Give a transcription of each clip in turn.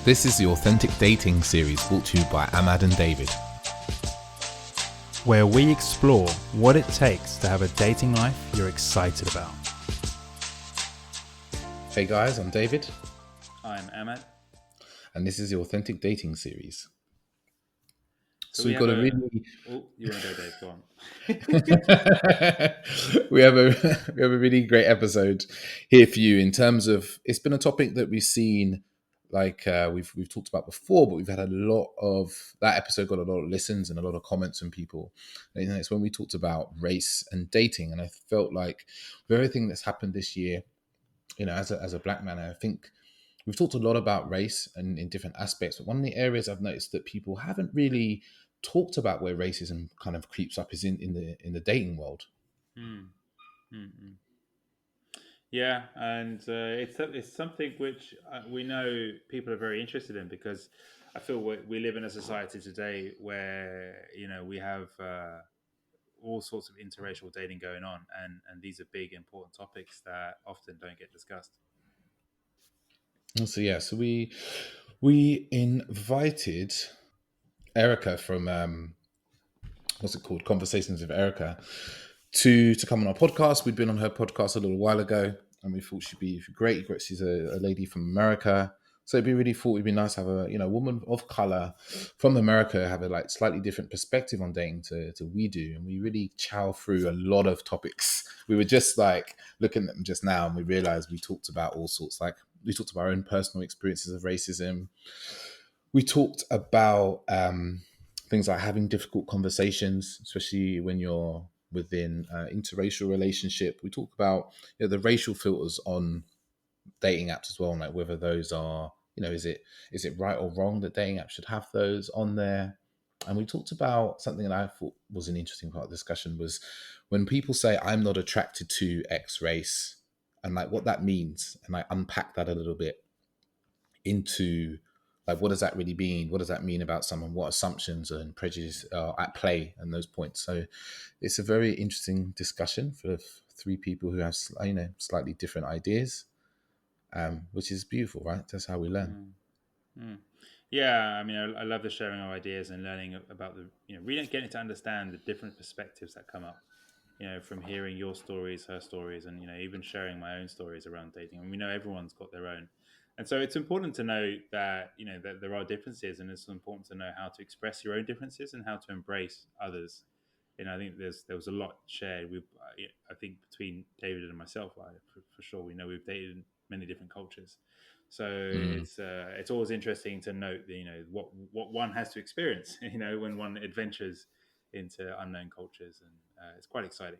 This is the Authentic Dating series brought to you by Ahmad and David, where we explore what it takes to have a dating life you're excited about. Hey guys, I'm David. I'm Ahmad. And this is the Authentic Dating series. So we've got a really... Oh, you want to go, Dave? Go on. we have a really great episode here for you in terms of, it's been a topic that we've seen, like we've talked about before, but we've had a lot of, that episode got a lot of listens and a lot of comments from people. And it's when we talked about race and dating. And I felt like with everything that's happened this year, you know, as a black man, I think we've talked a lot about race and in different aspects, but one of the areas I've noticed that people haven't really talked about where racism kind of creeps up is in the dating world. Yeah, and it's something which we know people are very interested in, because I feel we live in a society today where, you know, we have all sorts of interracial dating going on, and these are big, important topics that often don't get discussed. So yeah, so we invited Erica from what's it called, Conversations with Erica, to come on our podcast. We'd been on her podcast a little while ago, and we thought she'd be great. She's a lady from America, so it'd be nice to have a woman of color from America have a like slightly different perspective on dating to we do, and we really chow through a lot of topics. We were just like looking at them just now, and we realized we talked about all sorts. Like we talked about our own personal experiences of racism. We talked about things like having difficult conversations, especially when you're within interracial relationship. We talk about the racial filters on dating apps as well, and like whether those are, is it right or wrong that dating apps should have those on there. And we talked about something that I thought was an interesting part of the discussion was when people say I'm not attracted to X race, and like what that means, and I unpack that a little bit into like what does that really mean? What does that mean about someone? What assumptions and prejudice are at play and those points? So it's a very interesting discussion for three people who have slightly different ideas, which is beautiful, right? That's how we learn. Yeah, I mean, I love the sharing of ideas and learning about really getting to understand the different perspectives that come up. From hearing your stories, her stories, and even sharing my own stories around dating. And we know everyone's got their own, and so it's important to know that that there are differences, and it's important to know how to express your own differences and how to embrace others. I think there was a lot shared. I think between David and myself, for sure, we know we've dated many different cultures, so it's always interesting to note what one has to experience. When one adventures into unknown cultures, and it's quite exciting.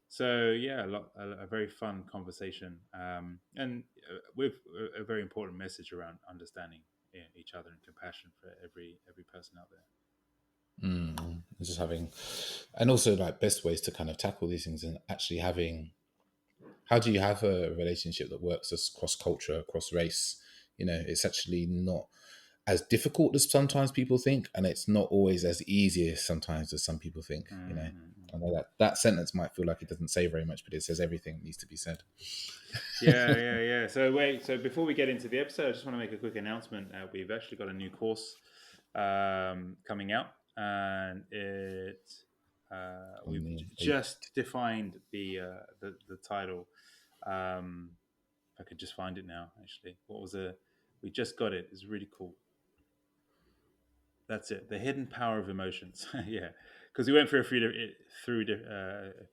So yeah, a very fun conversation, and with a very important message around understanding each other and compassion for every person out there. Just having, and also like best ways to kind of tackle these things, and actually having, how do you have a relationship that works across culture, across race? It's actually not as difficult as sometimes people think, and it's not always as easy sometimes as some people think. I know that sentence might feel like it doesn't say very much, but it says everything that needs to be said. Yeah. So before we get into the episode, I just want to make a quick announcement. We've actually got a new course coming out, and we've just defined the title. If I could just find it now, actually. We just got it. It's really cool. That's it. The hidden power of emotions. Yeah, because we went through a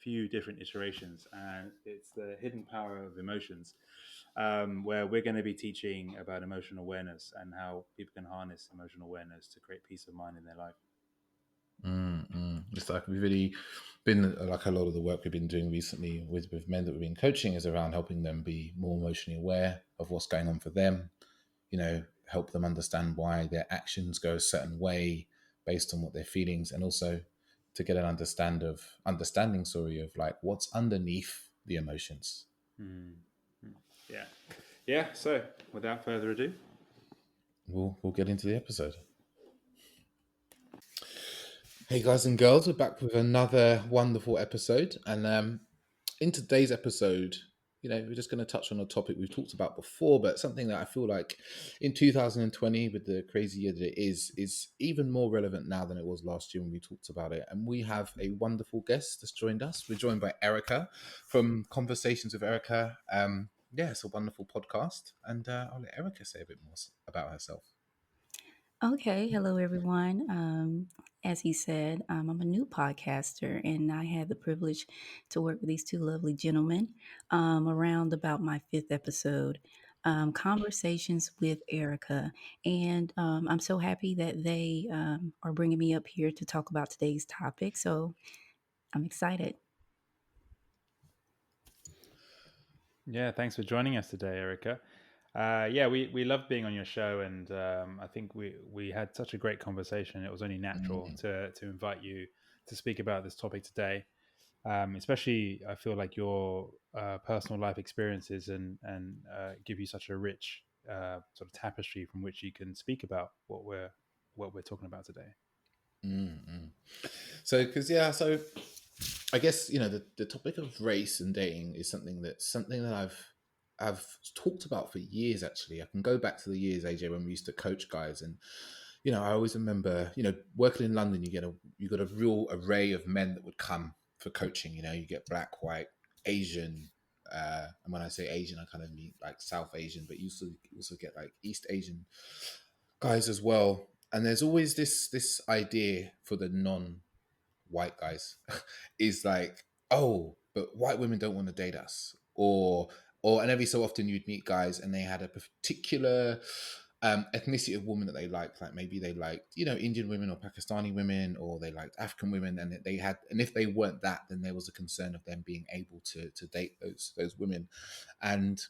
few different iterations, and it's the hidden power of emotions, where we're going to be teaching about emotional awareness and how people can harness emotional awareness to create peace of mind in their life. It's like we've really been like a lot of the work we've been doing recently with men that we've been coaching is around helping them be more emotionally aware of what's going on for them. Help them understand why their actions go a certain way based on what their feelings, and also to get an understanding of like what's underneath the emotions. Yeah. So without further ado, we'll get into the episode. Hey guys and girls, we're back with another wonderful episode, and in today's episode we're just going to touch on a topic we've talked about before, but something that I feel like in 2020, with the crazy year that it is even more relevant now than it was last year when we talked about it. And we have a wonderful guest that's joined us. We're joined by Erica from Conversations with Erica. Yeah, it's a wonderful podcast, and I'll let Erica say a bit more about herself. Okay, hello everyone. As he said, I'm a new podcaster, and I had the privilege to work with these two lovely gentlemen around about my fifth episode, Conversations with Erica. And I'm so happy that they are bringing me up here to talk about today's topic. So I'm excited. Yeah, thanks for joining us today, Erica. Yeah, we love being on your show, and I think we had such a great conversation. It was only natural to invite you to speak about this topic today. Especially, I feel like your personal life experiences and give you such a rich sort of tapestry from which you can speak about what we're talking about today. Mm-hmm. So, because yeah, so I guess the topic of race and dating is something that I've talked about for years. Actually, I can go back to the years, AJ, when we used to coach guys, and I always remember, working in London, you got a real array of men that would come for coaching. You get black, white, Asian, and when I say Asian, I kind of mean like South Asian, but you also get like East Asian guys as well. And there's always this idea for the non-white guys is like, oh, but white women don't want to date us, or and every so often you'd meet guys and they had a particular ethnicity of woman that they liked, like maybe they liked Indian women or Pakistani women, or they liked African women, and if they weren't that, then there was a concern of them being able to date those women. And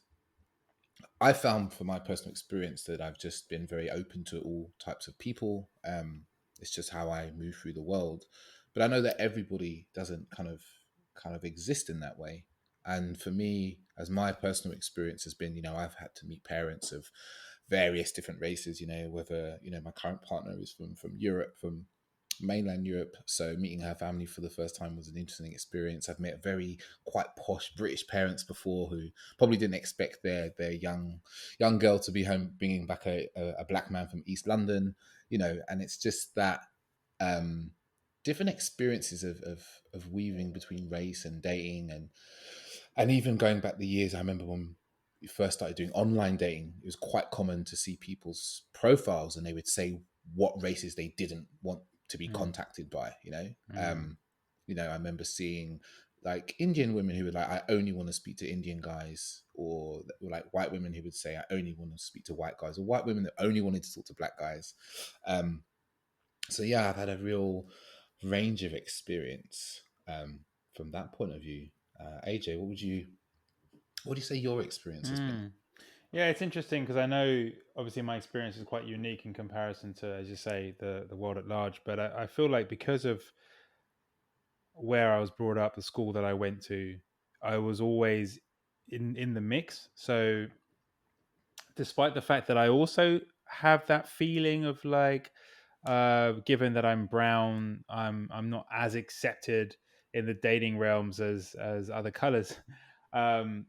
I found from my personal experience that I've just been very open to all types of people. It's just how I move through the world. But I know that everybody doesn't kind of exist in that way. And for me, as my personal experience has been, I've had to meet parents of various different races, whether, my current partner is from Europe, from mainland Europe. So meeting her family for the first time was an interesting experience. I've met very quite posh British parents before who probably didn't expect their young girl to be home bringing back a black man from East London, and it's just that um, different experiences of weaving between race and dating and even going back the years. I remember when we first started doing online dating, it was quite common to see people's profiles and they would say what races they didn't want to be Mm. contacted by. Mm. I remember seeing like Indian women who were like, I only want to speak to Indian guys, or like white women who would say, I only want to speak to white guys, or white women that only wanted to talk to black guys. So yeah, I've had a real range of experience from that point of view. AJ, what do you say your experience has been? Mm. Yeah, it's interesting because I know obviously my experience is quite unique in comparison to, as you say, the world at large. But I feel like because of where I was brought up, the school that I went to, I was always in the mix. So despite the fact that I also have that feeling of like, given that I'm brown, I'm not as accepted in the dating realms as other colors. Um,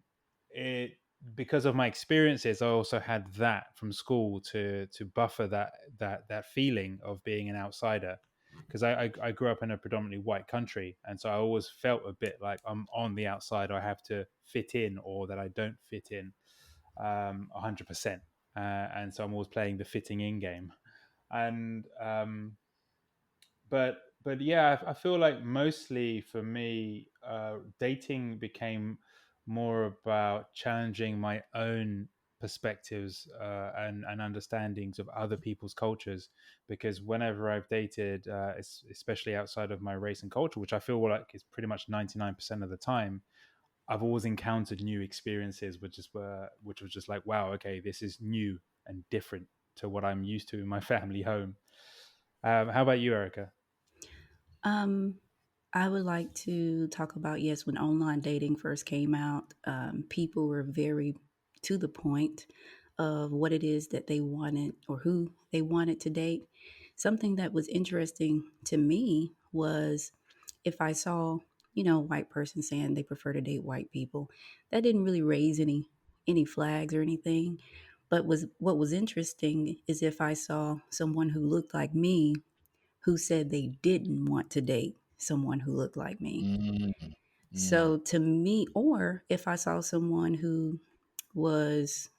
it Because of my experiences, I also had that from school to buffer that feeling of being an outsider. Because I grew up in a predominantly white country, and so I always felt a bit like I'm on the outside. I have to fit in, or that I don't fit in 100%. And so I'm always playing the fitting in game. And but yeah, I feel like mostly for me, dating became more about challenging my own perspectives and understandings of other people's cultures. Because whenever I've dated, especially outside of my race and culture, which I feel like is pretty much 99% of the time, I've always encountered new experiences, which was just like, wow, okay, this is new and different to what I'm used to in my family home. How about you, Erica? Um, I would like to talk about, yes, when online dating first came out, people were very to the point of what it is that they wanted or who they wanted to date. Something that was interesting to me was if I saw white person saying they prefer to date white people. That didn't really raise any flags or anything. But was what was interesting is if I saw someone who looked like me who said they didn't want to date someone who looked like me. Mm, mm, So to me, or if I saw someone who was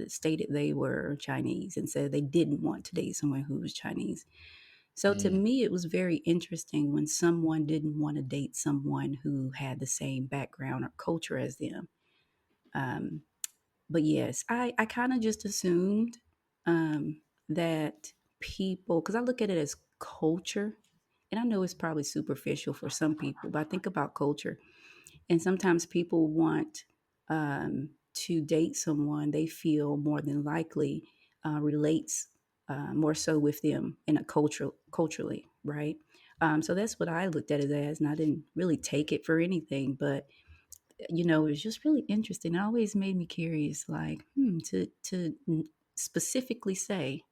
stated they were Chinese and said they didn't want to date someone who was Chinese. So to mm, me, it was very interesting when someone didn't want to date someone who had the same background or culture as them. Um, but yes, I kind of just assumed that people, because I look at it as culture, and I know it's probably superficial for some people, but I think about culture. And sometimes people want to date someone they feel more than likely relates more so with them in a culturally, right? So that's what I looked at it as, and I didn't really take it for anything, but it was just really interesting. It always made me curious, like, to specifically say,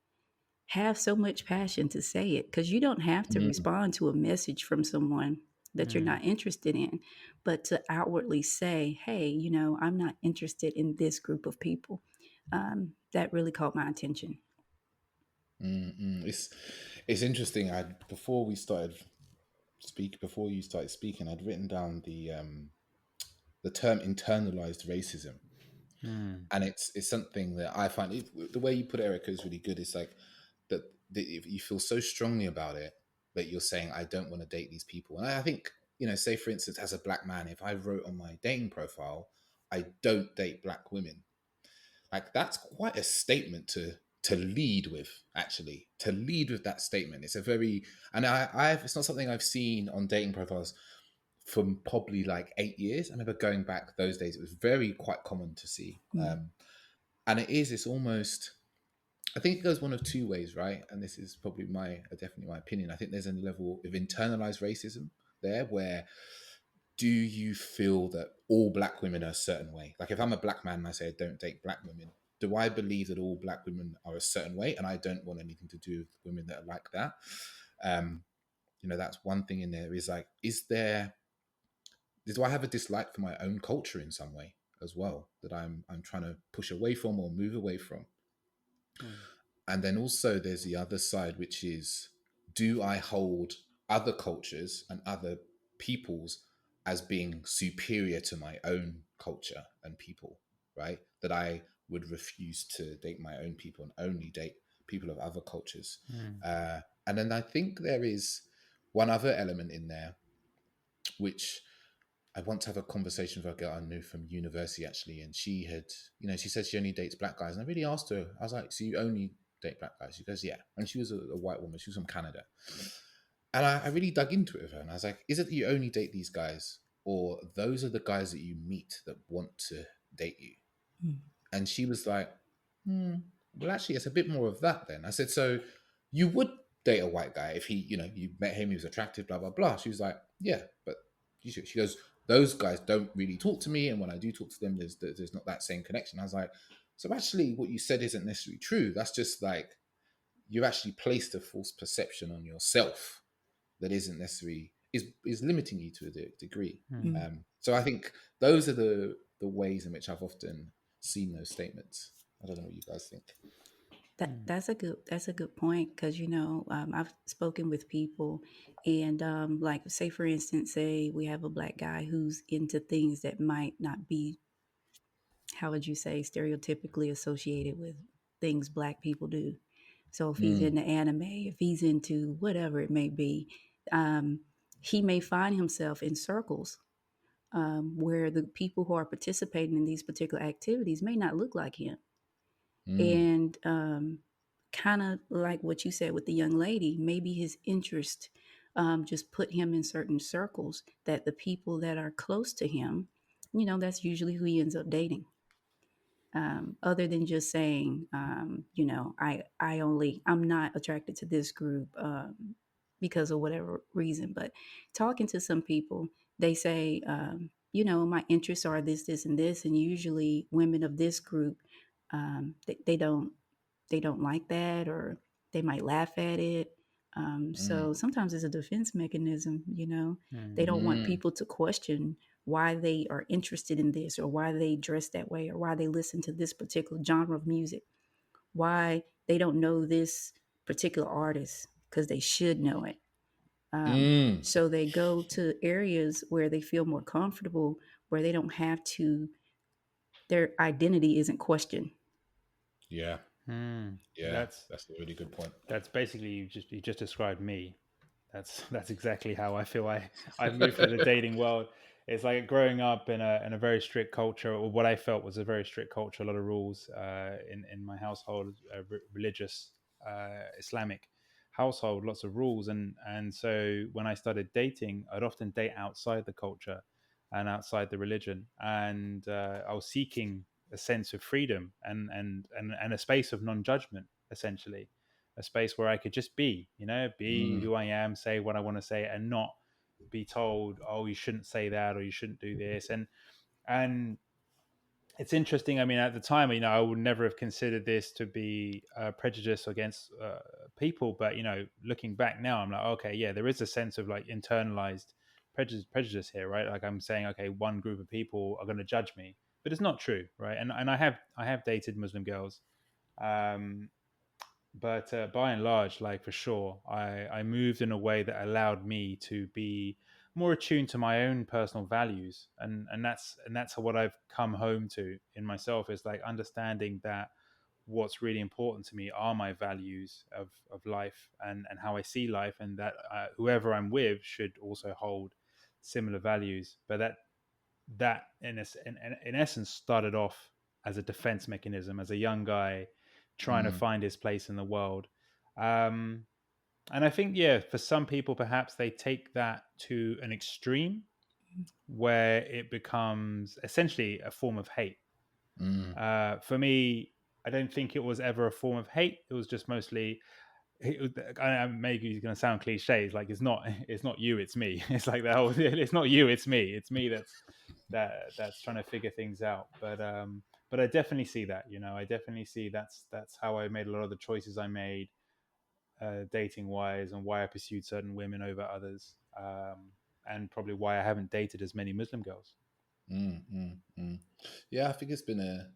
have so much passion to say it, because you don't have to mm, respond to a message from someone that you're Mm. not interested in, but to outwardly say, hey, I'm not interested in this group of people. That really caught my attention. It's interesting. I before we started before you started speaking, I'd written down the term internalized racism, Mm. and it's something that I find the way you put it, Erica, is really good. It's like that if you feel so strongly about it that you're saying I don't want to date these people, and I think say for instance, as a black man, if I wrote on my dating profile, I don't date black women, like that's quite a statement to lead with. Actually, to lead with that statement, it's a very and I've it's not something I've seen on dating profiles from probably like 8 years. I remember going back those days; it was very quite common to see, Mm. and it's almost. I think it goes one of two ways, right? And this is probably definitely my opinion. I think there's a level of internalized racism there where do you feel that all black women are a certain way? Like if I'm a black man and I say I don't date black women, do I believe that all black women are a certain way and I don't want anything to do with women that are like that? Um, that's one thing in there is like, do I have a dislike for my own culture in some way as well that I'm trying to push away from or move away from? Mm. And then also there's the other side, which is, do I hold other cultures and other peoples as being superior to my own culture and people, right? That I would refuse to date my own people and only date people of other cultures. Mm. And then I think there is one other element in there, which I want to have a conversation with a girl I knew from university actually, and she had, she said she only dates black guys, and I really asked her. I was like, "So you only date black guys?" She goes, "Yeah," and she was a white woman. She was from Canada, and I really dug into it with her, and I was like, "Is it that you only date these guys, or those are the guys that you meet that want to date you?" Mm. And she was like, well, actually, it's a bit more of that then. I said, so you would date a white guy if you met him, he was attractive, blah, blah, blah. She was like, yeah, but she goes, those guys don't really talk to me. And when I do talk to them, there's not that same connection. I was like, so actually what you said isn't necessarily true. That's just like, you actually placed a false perception on yourself that isn't necessarily, is limiting you to a degree. Mm. Mm. So I think those are the ways in which I've often seen those statements. I don't know what you guys think. Mm. That's a good point, because I've spoken with people, and like, say for instance, say we have a black guy who's into things that might not be, how would you say, stereotypically associated with things black people do. So if he's Mm, into anime, if he's into whatever it may be, um, he may find himself in circles where the people who are participating in these particular activities may not look like him. mm, And kind of like what you said with the young lady, maybe his interest just put him in certain circles that the people that are close to him, that's usually who he ends up dating. Other than just saying, I'm not attracted to this group because of whatever reason. But talking to some people, they say, my interests are this, this, and this, and usually women of this group, they don't like that, or they might laugh at it. So sometimes it's a defense mechanism, you know. They don't want Mm. people to question why they are interested in this, or why they dress that way, or why they listen to this particular genre of music, why they don't know this particular artist, because they should know it. Mm. So they go to areas where they feel more comfortable, where they don't have to, their identity isn't questioned. Yeah. Mm. Yeah. That's a really good point. That's basically you just described me. That's exactly how I feel. I've moved through the dating world. It's like growing up in a very strict culture, or what I felt was a very strict culture, a lot of rules in my household, religious Islamic household, lots of rules, and so when I started dating, I'd often date outside the culture and outside the religion, and I was seeking a sense of freedom and a space of non-judgment, essentially a space where I could just be, be Mm. who I am, say what I want to say, and not be told, oh, you shouldn't say that or you shouldn't do this. And it's interesting. I mean, at the time, I would never have considered this to be prejudice against people, but looking back now, I'm like, okay, yeah, there is a sense of like internalized prejudice here, right? Like I'm saying, okay, one group of people are going to judge me, but it's not true, right? And I have dated Muslim girls, um, but by and large, like for sure, I moved in a way that allowed me to be more attuned to my own personal values, and that's what I've come home to in myself, is like understanding that what's really important to me are my values of life and how I see life, and that whoever I'm with should also hold similar values. But that in essence started off as a defense mechanism, as a young guy trying to Mm. find his place in the world. um, and I think, yeah, for some people perhaps they take that to an extreme where it becomes essentially a form of hate. Mm. For me, I don't think it was ever a form of hate. It was just mostly, maybe it's going to sound cliche. It's like it's not you, it's me. It's like that whole, it's not you, it's me. It's me that's trying to figure things out. But I definitely see that. I definitely see that's how I made a lot of the choices I made, dating wise, and why I pursued certain women over others, and probably why I haven't dated as many Muslim girls. Mm. Mm. Mm. Yeah, I think it's been a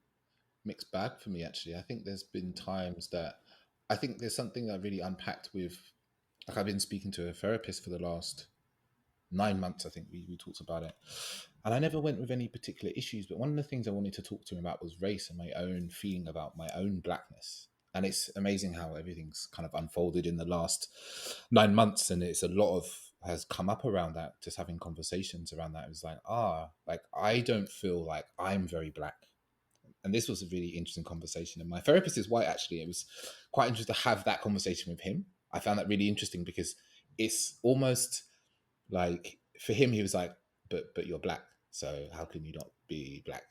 mixed bag for me, actually. I think there's been times that I think there's something that I really unpacked with, like, I've been speaking to a therapist for the last 9 months. I think we talked about it, and I never went with any particular issues, but one of the things I wanted to talk to him about was race and my own feeling about my own blackness. And it's amazing how everything's kind of unfolded in the last 9 months, and it's a lot of has come up around that, just having conversations around that. It was like, like, I don't feel like I'm very black. And this was a really interesting conversation, and my therapist is white, actually. It was quite interesting to have that conversation with him. I found that really interesting because it's almost like, for him, he was like, but you're black, so how can you not be black?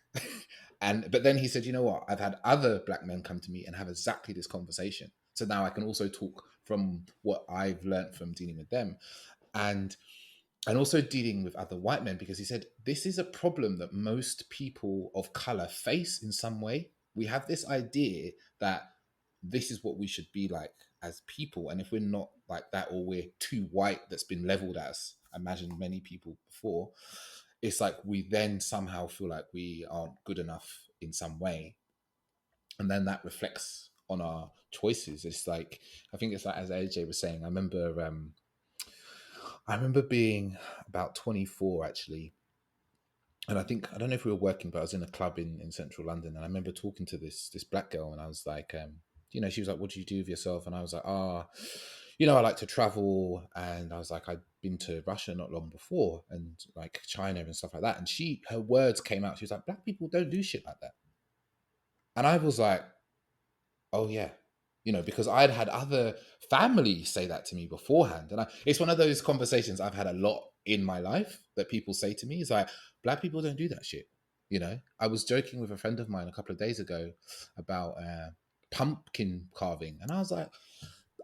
And but then he said, you know what, I've had other black men come to me and have exactly this conversation, so now I can also talk from what I've learned from dealing with them, and also dealing with other white men, because he said this is a problem that most people of color face in some way. We have this idea that this is what we should be like as people, and if we're not like that, or we're too white, that's been leveled at us, imagine many people before, it's like we then somehow feel like we aren't good enough in some way, and then that reflects on our choices. It's like, I think it's like, as AJ was saying, I remember being about 24, actually. And I don't know if we were working, but I was in a club in central London. And I remember talking to this black girl, and I was like, she was like, what do you do with yourself? And I was like, I like to travel. And I was like, I'd been to Russia not long before, and like China and stuff like that. And her words came out. She was like, black people don't do shit like that. And I was like, oh yeah, because I'd had other family say that to me beforehand. And it's one of those conversations I've had a lot in my life, that people say to me, it's like, black people don't do that shit. I was joking with a friend of mine a couple of days ago about pumpkin carving, and I was like,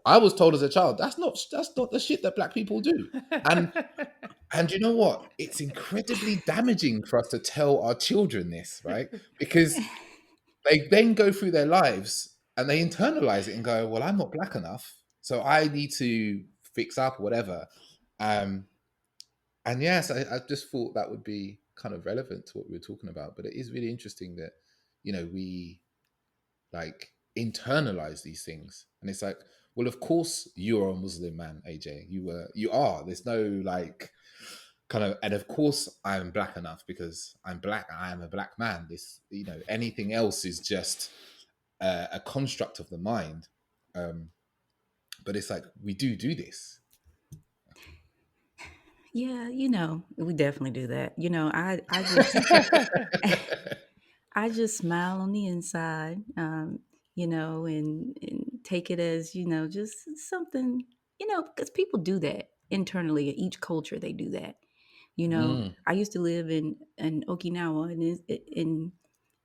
I was told as a child, that's not the shit that black people do. And you know what? It's incredibly damaging for us to tell our children this, right? Because they then go through their lives and they internalize it and go, well, I'm not black enough, so I need to fix up or whatever. And yes, I just thought that would be kind of relevant to what we were talking about. But it is really interesting that, we like internalize these things. And it's like, well, of course you're a Muslim man, AJ. You are. There's no like kind of, and of course I'm black enough because I'm black. I am a black man. This, anything else is just a construct of the mind. But it's like we do this. Yeah, we definitely do that. I just I just smile on the inside, and take it as, just something, because people do that internally. In each culture, they do that. Mm, I used to live in Okinawa, and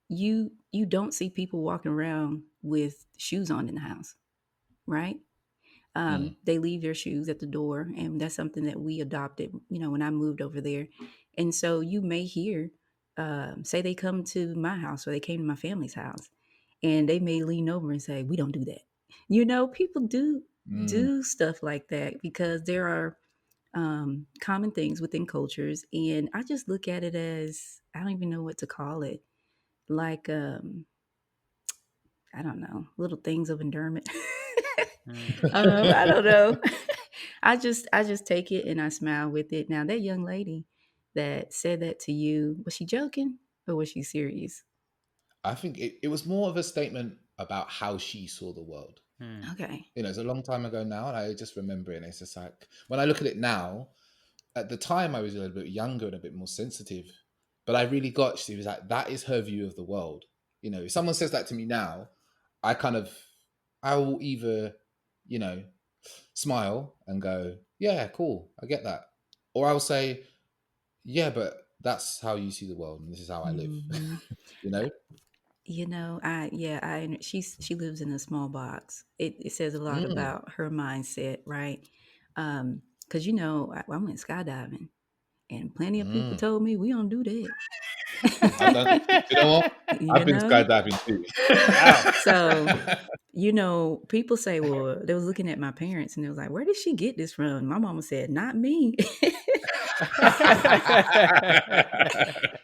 you don't see people walking around with shoes on in the house, right? mm, They leave their shoes at the door, and that's something that we adopted, when I moved over there. And so you may hear, say they come to my house or they came to my family's house, and they may lean over and say, "We don't do that." People mm. do stuff like that because there are common things within cultures, and I just look at it as, I don't even know what to call it, like I don't know, little things of endearment. I don't know. I just take it and I smile with it. Now that young lady that said that to you, was she joking or was she serious? I think it was more of a statement about how she saw the world. Okay. It's a long time ago now, and I just remember it. And it's just like when I look at it now. At the time, I was a little bit younger and a bit more sensitive, but I really got. She was like, that is her view of the world. If someone says that to me now, I will either, you know, smile and go, yeah, cool, I get that, or I'll say, yeah, but that's how you see the world, and this is how I live. hmm you know. she lives in a small box. It says a lot Mm, about her mindset, right? Because I went skydiving, and plenty of people mm. told me we don't do that. I've done. You know what? you I've been know, skydiving too. Wow. so people say, well, they was looking at my parents and they was like, where did she get this from? My mama said, not me.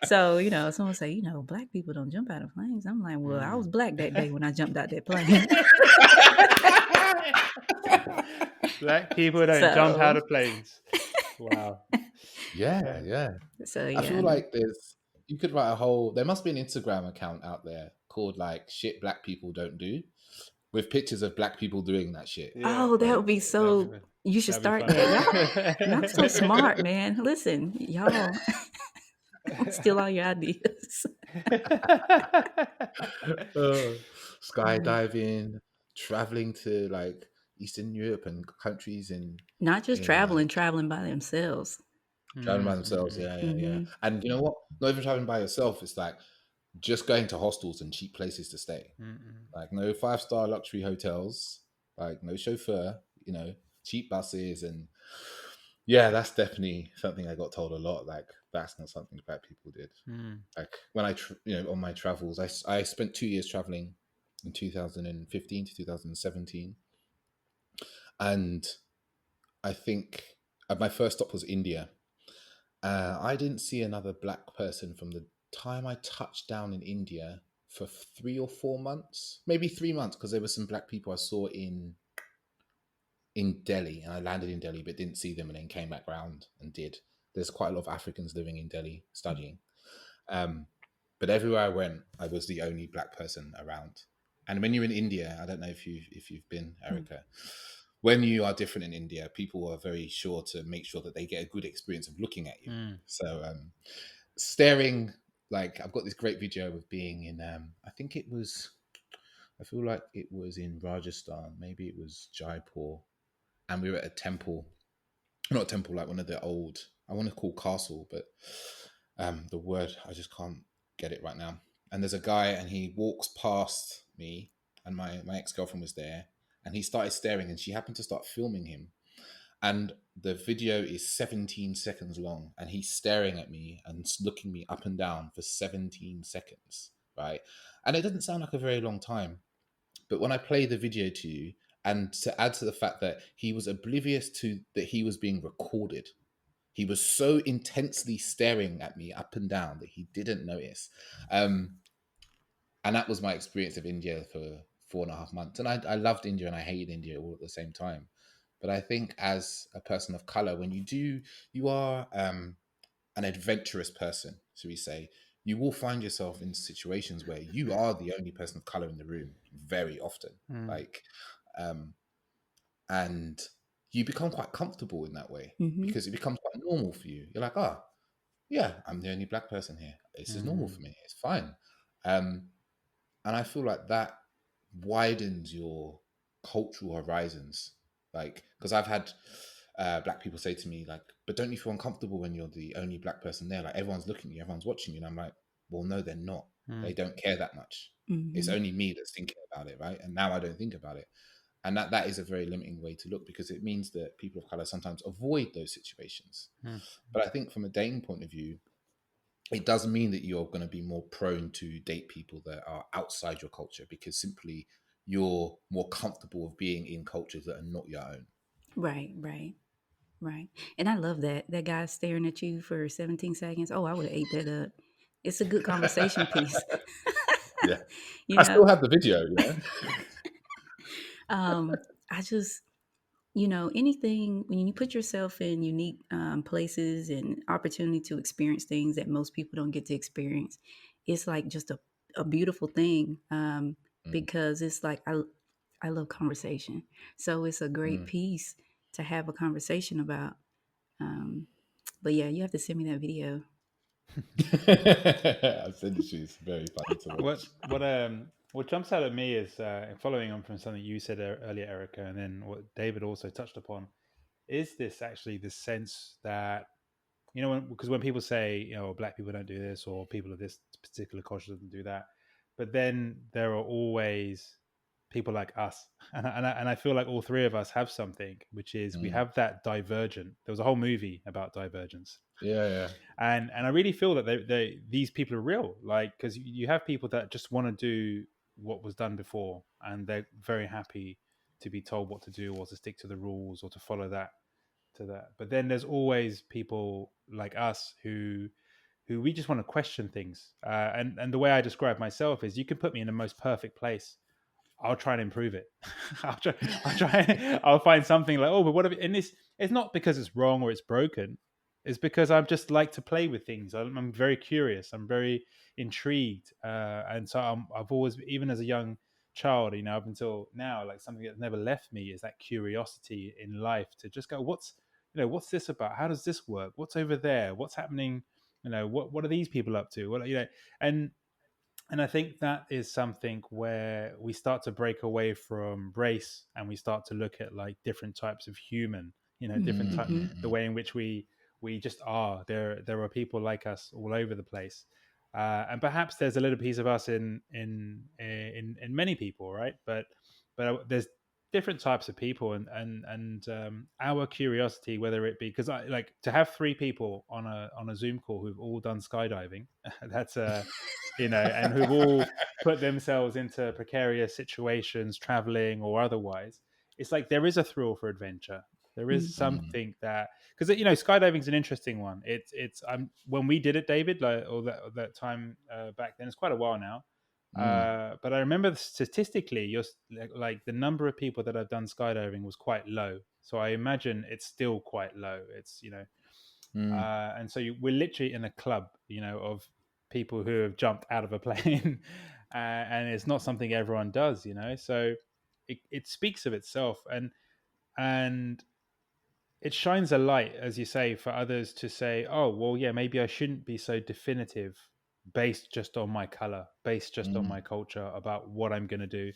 So, someone say, black people don't jump out of planes. I'm like, well, I was black that day when I jumped out that plane. Black people don't jump out So, of planes. Wow. Yeah, yeah. so I feel yeah. like you could write there must be an Instagram account out there called like shit black people don't do, with pictures of black people doing that shit. Yeah. Oh, that Like, would be so. You should That'd be start fun. that. Y'all so smart, man. Listen, y'all steal all your ideas. skydiving, traveling to like Eastern Europe and countries Not just in like traveling by themselves. traveling by themselves. Yeah, yeah, yeah. Mm-hmm. And you know what? Not even traveling by yourself. It's like just going to hostels and cheap places to stay. Like no 5-star luxury hotels, like no chauffeur, cheap buses. And yeah, that's definitely something I got told a lot. Like that's not something black people did. Like when on my travels, I spent 2 years traveling in 2015 to 2017. And I think my first stop was India. I didn't see another black person from the time I touched down in India for 3 or 4 months, maybe 3 months, because there were some black people I saw in Delhi, and I landed in Delhi, but didn't see them, and then came back round and did. There's quite a lot of Africans living in Delhi studying, but everywhere I went, I was the only black person around. And when you're in India, I don't know if you've been, Erica. When you are different in India, people are very sure to make sure that they get a good experience of looking at you. So staring, like I've got this great video of being in, I feel like it was in Rajasthan, maybe it was Jaipur, and we were at a temple, not a temple, like one of the old, I want to call castle, but the word, I just can't get it right now. And there's a guy and he walks past me, and my ex-girlfriend was there, and he started staring, and she happened to start filming him. And the video is 17 seconds long, and he's staring at me and looking me up and down for 17 seconds, right? And it doesn't sound like a very long time, but when I play the video to you, And to add to the fact that he was oblivious to that he was being recorded. He was so intensely staring at me up and down that he didn't notice. And that was my experience of India for 4.5 months. And I loved India and I hated India all at the same time. But I think as a person of color, when you are an adventurous person, should we say, you will find yourself in situations where you are the only person of color in the room very often. Like, and you become quite comfortable in that way because it becomes quite normal for you. You're like, oh, yeah, I'm the only black person here. This is normal for me. It's fine. And I feel like that widens your cultural horizons. Like, because I've had black people say to me, like, but don't you feel uncomfortable when you're the only black person there? Like, everyone's looking at you, everyone's watching you. And I'm like, well, no, they're not. They don't care that much. It's only me that's thinking about it, right? And now I don't think about it. And that is a very limiting way to look, because it means that people of color sometimes avoid those situations. But I think from a dating point of view, it does mean that you're going to be more prone to date people that are outside your culture, because simply you're more comfortable of being in cultures that are not your own. Right, right, right. And I love that guy staring at you for 17 seconds. Oh, I would have ate that up. It's a good conversation piece. Yeah. You I know, still have the video, you know? I just, anything when you put yourself in unique places and opportunity to experience things that most people don't get to experience, it's like just a beautiful thing, because it's like I love conversation, so it's a great piece to have a conversation about. But yeah, you have to send me that video. I've sent it to you. It's very funny to watch. What jumps out at me is following on from something you said earlier, Erica, and then what David also touched upon, is this actually the sense that, because when people say, black people don't do this, or people of this particular culture don't do that, but then there are always people like us, and I feel like all three of us have something, which is we have that divergent. There was a whole movie about divergence. Yeah. And I really feel that these people are real, like, because you have people that just want to do what was done before, and they're very happy to be told what to do, or to stick to the rules, or to follow that to that. But then there's always people like us who we just want to question things. And the way I describe myself is, you can put me in the most perfect place, I'll try and improve it. I'll find something like, oh, but what if, and this, it's not because it's wrong or it's broken. It's because I just like to play with things. I'm very curious. I'm very intrigued. And so I've always, even as a young child, up until now, like, something that's never left me is that curiosity in life, to just go, what's this about? How does this work? What's over there? What's happening? What are these people up to? And I think that is something where we start to break away from race, and we start to look at, like, different types of human, different type, the way in which we just are. There are people like us all over the place, and perhaps there's a little piece of us in many people, right? But there's different types of people, and our curiosity, whether it be, because I like to have three people on a Zoom call who've all done skydiving. That's and who've all put themselves into precarious situations, traveling or otherwise. It's like there is a thrill for adventure. There is something that, because skydiving is an interesting one. It's when we did it, David, like, or that time back then. It's quite a while now. But I remember statistically, like the number of people that have done skydiving was quite low. So I imagine it's still quite low. It's and so we're literally in a club, of people who have jumped out of a plane, and it's not something everyone does, So it speaks of itself, and it shines a light, as you say, for others to say, oh, well, yeah, maybe I shouldn't be so definitive, based just on my color, based just on my culture, about what I'm going to do.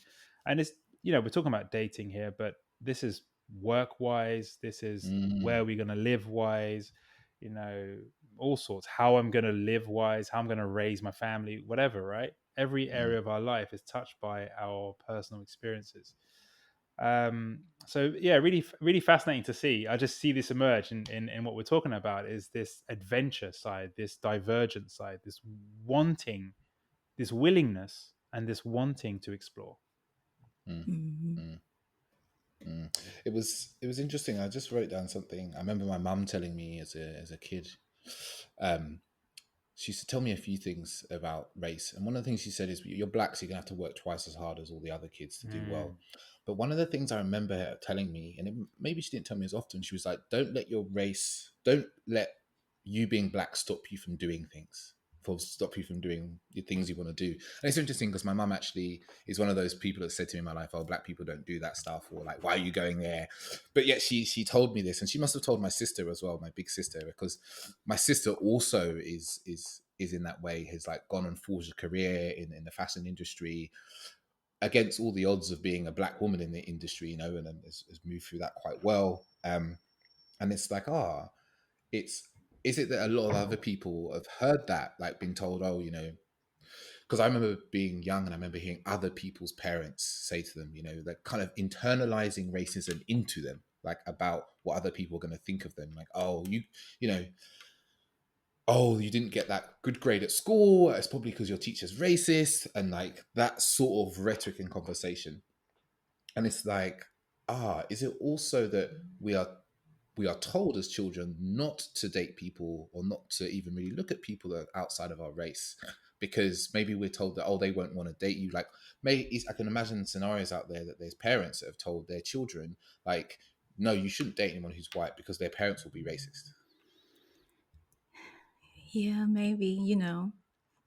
And it's, we're talking about dating here, but this is work wise, this is where we're going to live wise, all sorts, how I'm going to live wise, how I'm going to raise my family, whatever, right? Every area of our life is touched by our personal experiences. So yeah, really, really fascinating to see. I just see this emerge in what we're talking about, is this adventure side, this divergent side, this wanting, this willingness, and this wanting to explore. Mm-hmm. it was interesting. I just wrote down something. I remember my mum telling me as a kid. Um, she used to tell me a few things about race, and one of the things she said is, "You're black, so you're gonna have to work twice as hard as all the other kids to do Mm. well." But one of the things I remember her telling me, and maybe she didn't tell me as often, she was like, don't let you being black stop you from doing things, for stop you from doing the things you want to do." And it's interesting because my mum actually is one of those people that said to me in my life, "Oh, black people don't do that stuff," or like, "Why are you going there?" But yet she told me this, and she must have told my sister as well, my big sister, because my sister also is in that way, has like gone and forged a career in the fashion industry against all the odds of being a black woman in the industry, and then has moved through that quite well. And it's like, it's is it that a lot of other people have heard that, like been told, oh, because I remember being young and I remember hearing other people's parents say to them, like kind of internalizing racism into them, like about what other people are going to think of them, like, oh, you know, oh, you didn't get that good grade at school, it's probably because your teacher's racist, and like that sort of rhetoric and conversation. And it's like, is it also that we are told as children not to date people or not to even really look at people that are outside of our race, because maybe we're told that, oh, they won't want to date you. Like, maybe I can imagine scenarios out there that there's parents that have told their children, like, no, you shouldn't date anyone who's white because their parents will be racist. Yeah, maybe,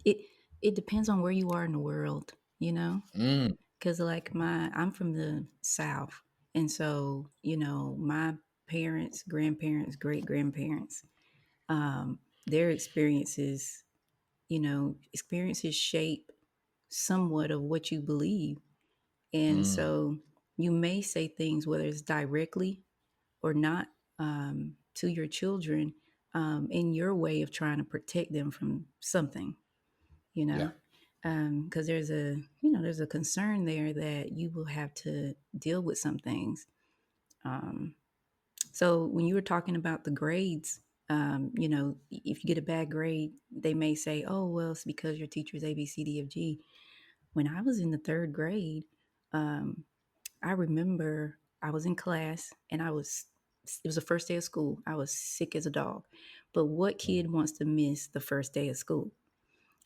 it it depends on where you are in the world, Mm, because like I'm from the South, and so my parents, grandparents, great grandparents, their experiences shape somewhat of what you believe, and mm, so you may say things whether it's directly or not, to your children, in your way of trying to protect them from something, you yeah. know, because there's a concern there that you will have to deal with some things. Um, so when you were talking about the grades, if you get a bad grade, they may say, "Oh, well, it's because your teacher's A, B, C, D, F, G." When I was in the third grade, um, I remember I was in class and it was the first day of school. I was sick as a dog. But what Mm, kid wants to miss the first day of school?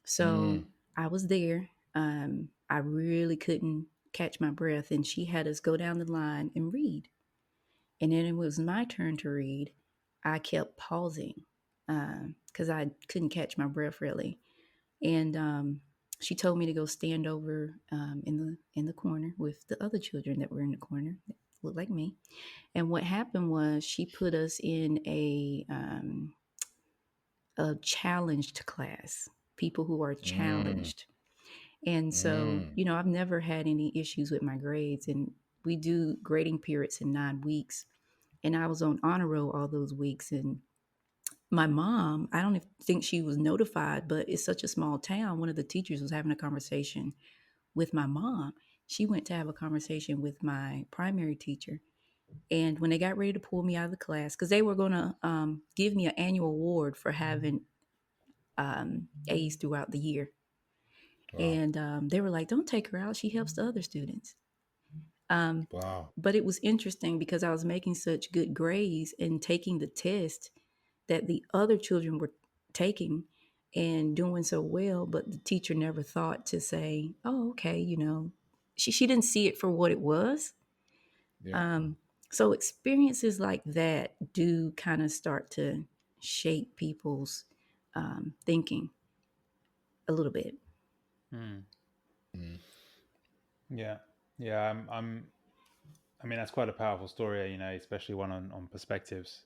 So mm, I was there. I really couldn't catch my breath, and she had us go down the line and read. And then it was my turn to read. I kept pausing because I couldn't catch my breath really. And she told me to go stand over in the corner with the other children that were in the corner that looked like me. And what happened was she put us in a challenged class, people who are mm, challenged. And so, mm. I've never had any issues with my grades. And we do grading periods in 9 weeks. And I was on honor roll all those weeks. And my mom, I don't think she was notified, but it's such a small town. One of the teachers was having a conversation with my mom. She went to have a conversation with my primary teacher. And when they got ready to pull me out of the class, because they were going to give me an annual award for having A's throughout the year. Wow. And they were like, don't take her out. She helps the other students. Um, Wow. but it was interesting because I was making such good grades and taking the test that the other children were taking and doing so well, but the teacher never thought to say, "Oh, okay," she didn't see it for what it was. Yeah. Um, so experiences like that do kind of start to shape people's thinking a little bit. Mm. Mm, Yeah, yeah. I mean, that's quite a powerful story, especially one on perspectives.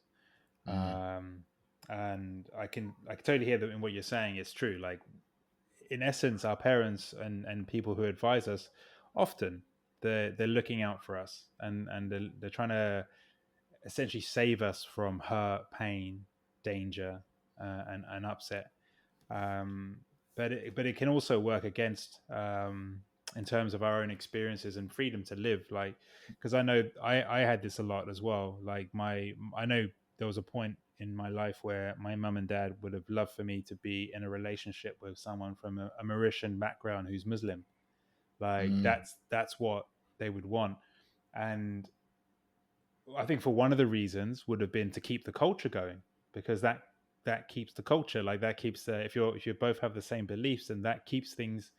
mm, Um, and I can totally hear that in what you're saying. It's true. Like, in essence, our parents and people who advise us often they're looking out for us, and they're trying to essentially save us from hurt, pain, danger, and upset. Um, but it can also work against, in terms of our own experiences and freedom to live. Like, because I know I had this a lot as well. Like, I know there was a point in my life where my mum and dad would have loved for me to be in a relationship with someone from a Mauritian background who's Muslim. Like, mm, that's what they would want. And I think for one of the reasons would have been to keep the culture going, because that keeps the culture, like that keeps if you both have the same beliefs, and that keeps things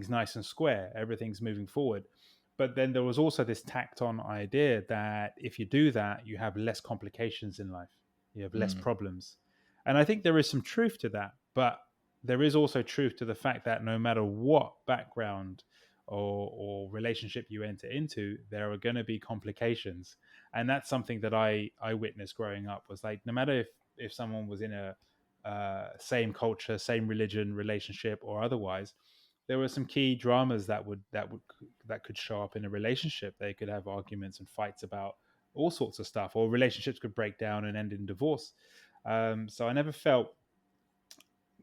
nice and square. Everything's moving forward. But then there was also this tacked on idea that if you do that, you have less complications in life, you have less problems. And I think there is some truth to that, but there is also truth to the fact that no matter what background or relationship you enter into, there are going to be complications. And that's something that I witnessed growing up, was like, no matter if someone was in a same culture, same religion, relationship, or otherwise, there were some key dramas that could show up in a relationship. They could have arguments and fights about all sorts of stuff, or relationships could break down and end in divorce. So I never felt,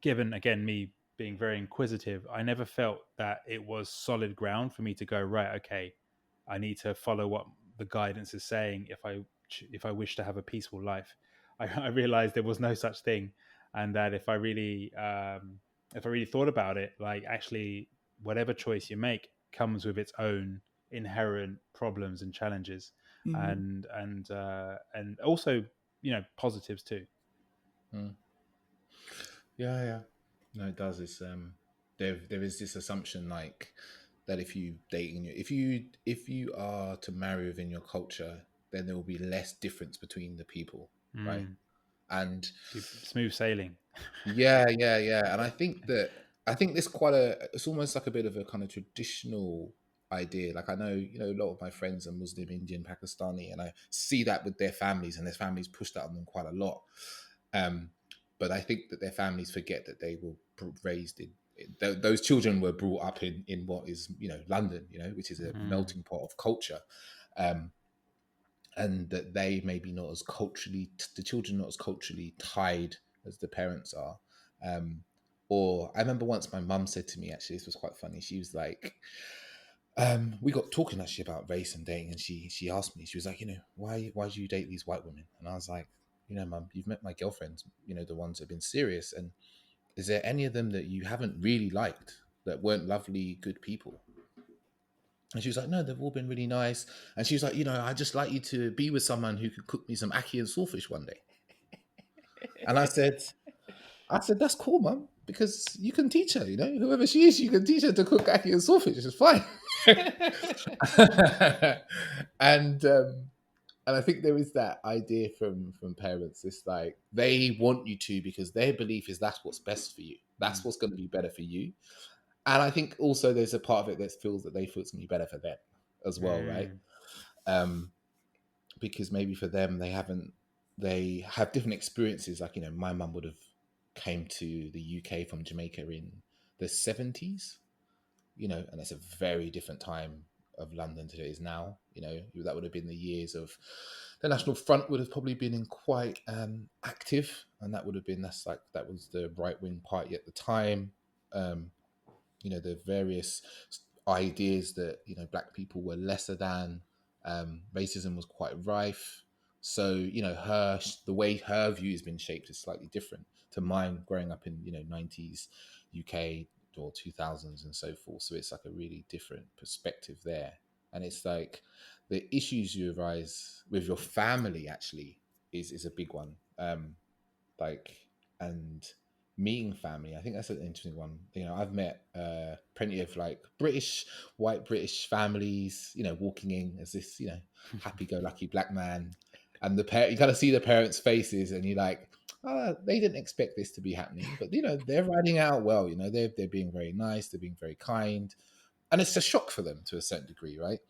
given again me being very inquisitive, I never felt that it was solid ground for me to go, right, okay, I need to follow what the guidance is saying if I wish to have a peaceful life. I realized there was no such thing, and that if I really thought about it, like, actually, whatever choice you make comes with its own inherent problems and challenges, Mm-hmm. and also, positives too. Mm. Yeah. No, it does. It's there is this assumption like that if you if you are to marry within your culture, then there will be less difference between the people, right? And Smooth sailing. yeah. And I think this quite it's almost like a bit of a kind of traditional idea. Like I know, a lot of my friends are Muslim, Indian, Pakistani, and I see that with their families, and their families push that on them quite a lot. But I think that their families forget that they were raised in those children were brought up in what is London, which is a melting pot of culture, and that they maybe not as culturally the children not as culturally tied as the parents are. Or I remember once my mum said to me, actually, this was quite funny. She was like, we got talking actually about race and dating, and she asked me, she was like, why do you date these white women? And I was like, Mum, you've met my girlfriends, the ones that have been serious, and is there any of them that you haven't really liked, that weren't lovely, good people? And she was like, no, they've all been really nice. And she was like, I just like you to be with someone who could cook me some ackee and saltfish one day. And I said, that's cool, Mum, because you can teach her, whoever she is, you can teach her to cook ackee and saltfish. It's fine. And I think there is that idea from parents. It's like they want you to, because their belief is that's what's best for you. That's what's going to be better for you. And I think also there's a part of it that feels that they feel it's going to be better for them as well, right? Because maybe for them they have different experiences. Like my mum would have came to the UK from Jamaica in the 70s, and that's a very different time of London to it is now. That would have been the years of the National Front would have probably been in quite active, and that would have been that was the right wing party at the time. The various ideas that black people were lesser than, racism was quite rife. So the way her view has been shaped is slightly different to mine growing up in 90s UK or 2000s and so forth. So it's like a really different perspective there. And it's like the issues you arise with your family actually is a big one. And meeting family, I think that's an interesting one. I've met plenty of like white British families, walking in as this, happy-go-lucky black man, and you kind of see the parents' faces, and you're like, oh, they didn't expect this to be happening, but they're riding out well. They're being very nice, they're being very kind, and it's a shock for them to a certain degree, right?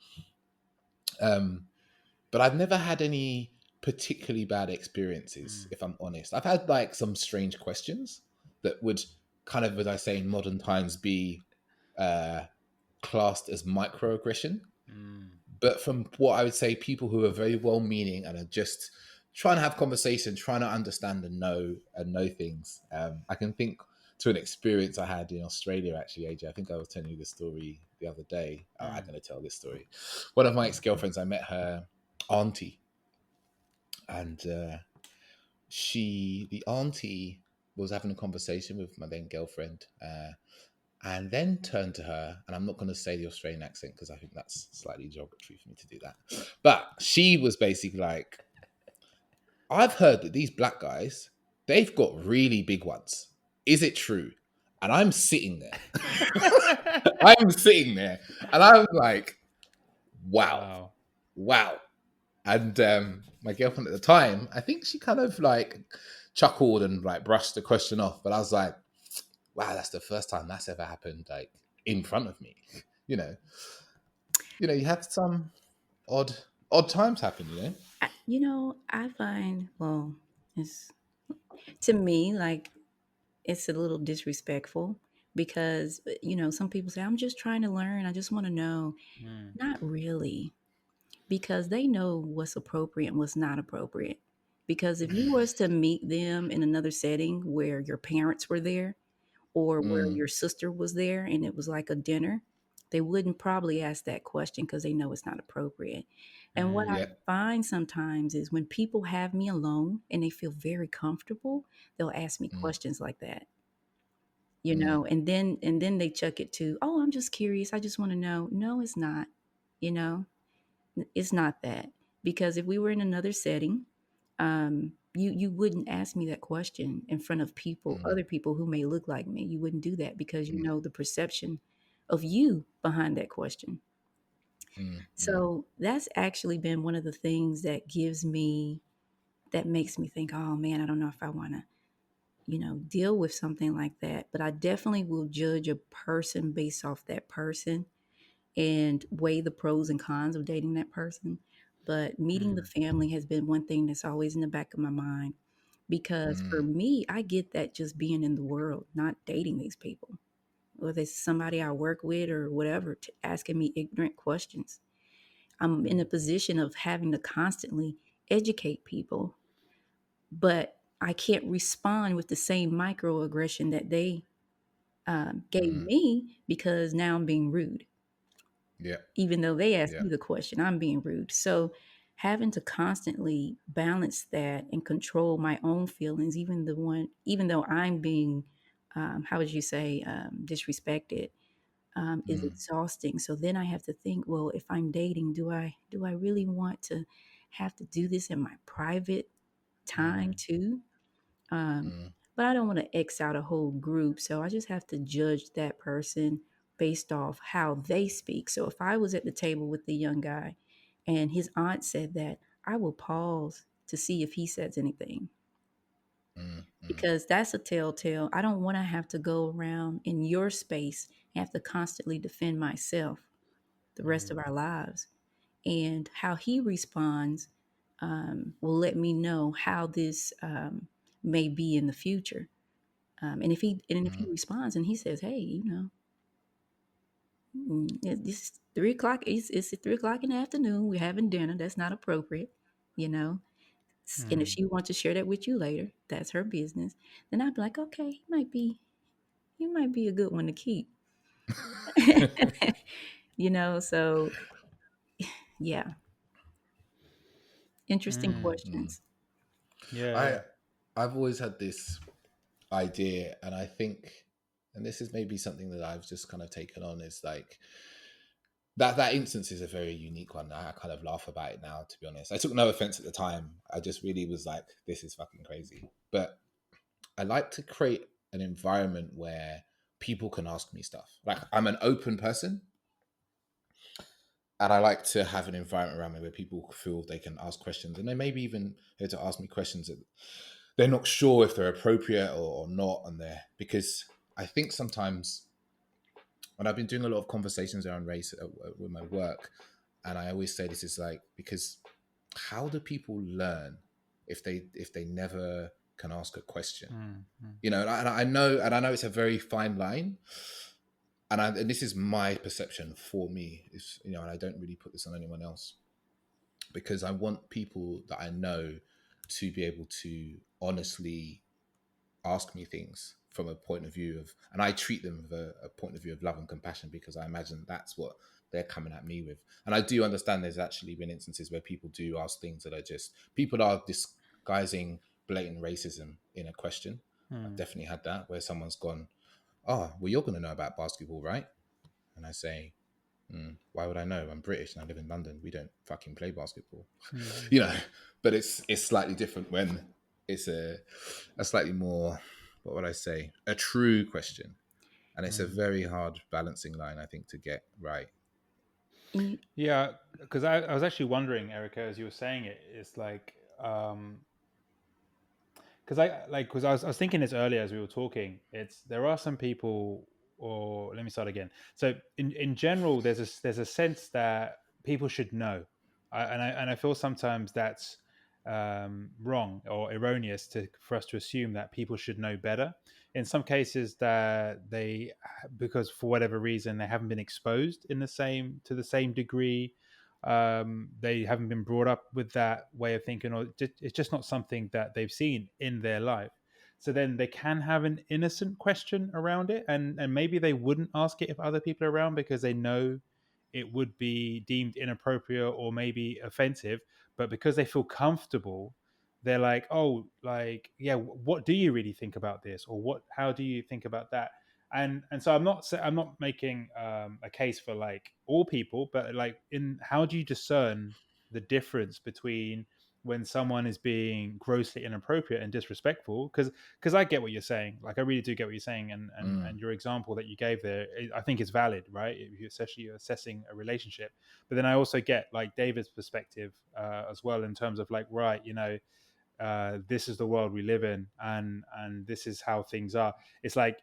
But I've never had any particularly bad experiences, if I'm honest. I've had like some strange questions that would kind of, as I say, in modern times be classed as microaggression. But from what I would say, people who are very well-meaning and are just trying to have conversation, trying to understand and know things. I can think to an experience I had in Australia, actually, AJ. I think I was telling you this story the other day. I'm going to tell this story. One of my ex-girlfriends, I met her auntie, and the auntie was having a conversation with my then girlfriend, and then turned to her, and I'm not going to say the Australian accent because I think that's slightly geography for me to do that. But she was basically like, I've heard that these black guys, they've got really big ones. Is it true? And I'm sitting there. I'm sitting there, and I'm like, wow, wow. And my girlfriend at the time, I think she kind of like chuckled and like brushed the question off. But I was like, wow, that's the first time that's ever happened, like in front of me. You know, you have some odd times happen. I find, well, it's to me like it's a little disrespectful because some people say, I'm just trying to learn, I just want to know. Mm. Not really, because they know what's appropriate and what's not appropriate. Because if you was to meet them in another setting where your parents were there or where Mm, your sister was there and it was like a dinner, they wouldn't probably ask that question because they know it's not appropriate. And what I Mm. yeah. find sometimes is when people have me alone and they feel very comfortable, they'll ask me Mm, questions like that. mm, And then they chuck it to, oh, I'm just curious, I just want to know. No, it's not. you know it's not that. Because if we were in another setting, you wouldn't ask me that question in front of people, mm, other people who may look like me. You wouldn't do that because you mm, know the perception of you behind that question. mm, mm, So that's actually been one of the things that makes me think, oh man, I don't know if I want to deal with something like that. But I definitely will judge a person based off that person and weigh the pros and cons of dating that person. But meeting the Mm. family has been one thing that's always in the back of my mind, because for mm, me, I get that just being in the world, not dating these people, whether it's somebody I work with or whatever, asking me ignorant questions. I'm in a position of having to constantly educate people, but I can't respond with the same microaggression that they gave mm. me, because now I'm being rude. Yeah, Even though they asked yeah. me the question, I'm being rude. So having to constantly balance that and control my own feelings, even though I'm being, how would you say, disrespected, is Mm, exhausting. So then I have to think, well, if I'm dating, do I really want to have to do this in my private time Mm. too? Um, mm, but I don't want to X out a whole group. So I just have to judge that person based off how they speak. So if I was at the table with the young guy and his aunt said that, I will pause to see if he says anything, mm, mm, because that's a telltale. I don't want to have to go around in your space and have to constantly defend myself the rest of Mm. our lives. And how he responds will let me know how this may be in the future. And if he mm, responds and he says, "Hey, it's 3 o'clock. It's at 3 o'clock in the afternoon. We're having dinner. That's not appropriate," you know. And if Mm. she wants to share that with you later, that's her business. Then I'd be like, "Okay, he might be a good one to keep." So yeah, interesting Mm. mm. questions. Yeah, I yeah. I've always had this idea, and I think, and this is maybe something that I've just kind of taken on, is like that instance is a very unique one. I kind of laugh about it now, to be honest. I took no offense at the time. I just really was like, this is fucking crazy. But I like to create an environment where people can ask me stuff. Like, I'm an open person, and I like to have an environment around me where people feel they can ask questions, and they maybe even here to ask me questions that they're not sure if they're appropriate or not, and they're because I think sometimes when I've been doing a lot of conversations around race with my work, and I always say this is like, because how do people learn if they never can ask a question? Mm. Mm. And I know it's a very fine line, and this is my perception for me, is and I don't really put this on anyone else, because I want people that I know to be able to honestly ask me things from a point of view of, and I treat them with a point of view of love and compassion, because I imagine that's what they're coming at me with. And I do understand there's actually been instances where people do ask things that are just, people are disguising blatant racism in a question. I've Mm. definitely had that, where someone's gone, "Oh, well, you're going to know about basketball, right?" And I say, "Why would I know? I'm British and I live in London. We don't fucking play basketball." Mhm. you know. But it's slightly different when it's a slightly more, what would I say, a true question, and it's a Mm. very hard balancing line, I think, to get right. You, Yeah, because I was actually wondering, Erica, as you were saying it, it's like, because I was thinking this earlier as we were talking. It's there are some people, or let me start again. So in general, there's a sense that people should know, and I feel sometimes that's wrong or erroneous for us to assume that people should know better. In some cases, that they, because for whatever reason they haven't been exposed in the same degree, they haven't been brought up with that way of thinking, or it's just not something that they've seen in their life. So then they can have an innocent question around it, and maybe they wouldn't ask it if other people are around because they know it would be deemed inappropriate or maybe offensive. But because they feel comfortable, they're like, oh, like, yeah, what do you really think about this, or what, how do you think about that? And so I'm not making a case for like all people, but like, in how do you discern the difference between when someone is being grossly inappropriate and disrespectful? Because I get what you're saying, like I really do get what you're saying, and your example that you gave there, I think is valid, right? Especially you're assessing a relationship. But then I also get like David's perspective as well, in terms of like, right, this is the world we live in, and this is how things are. It's like,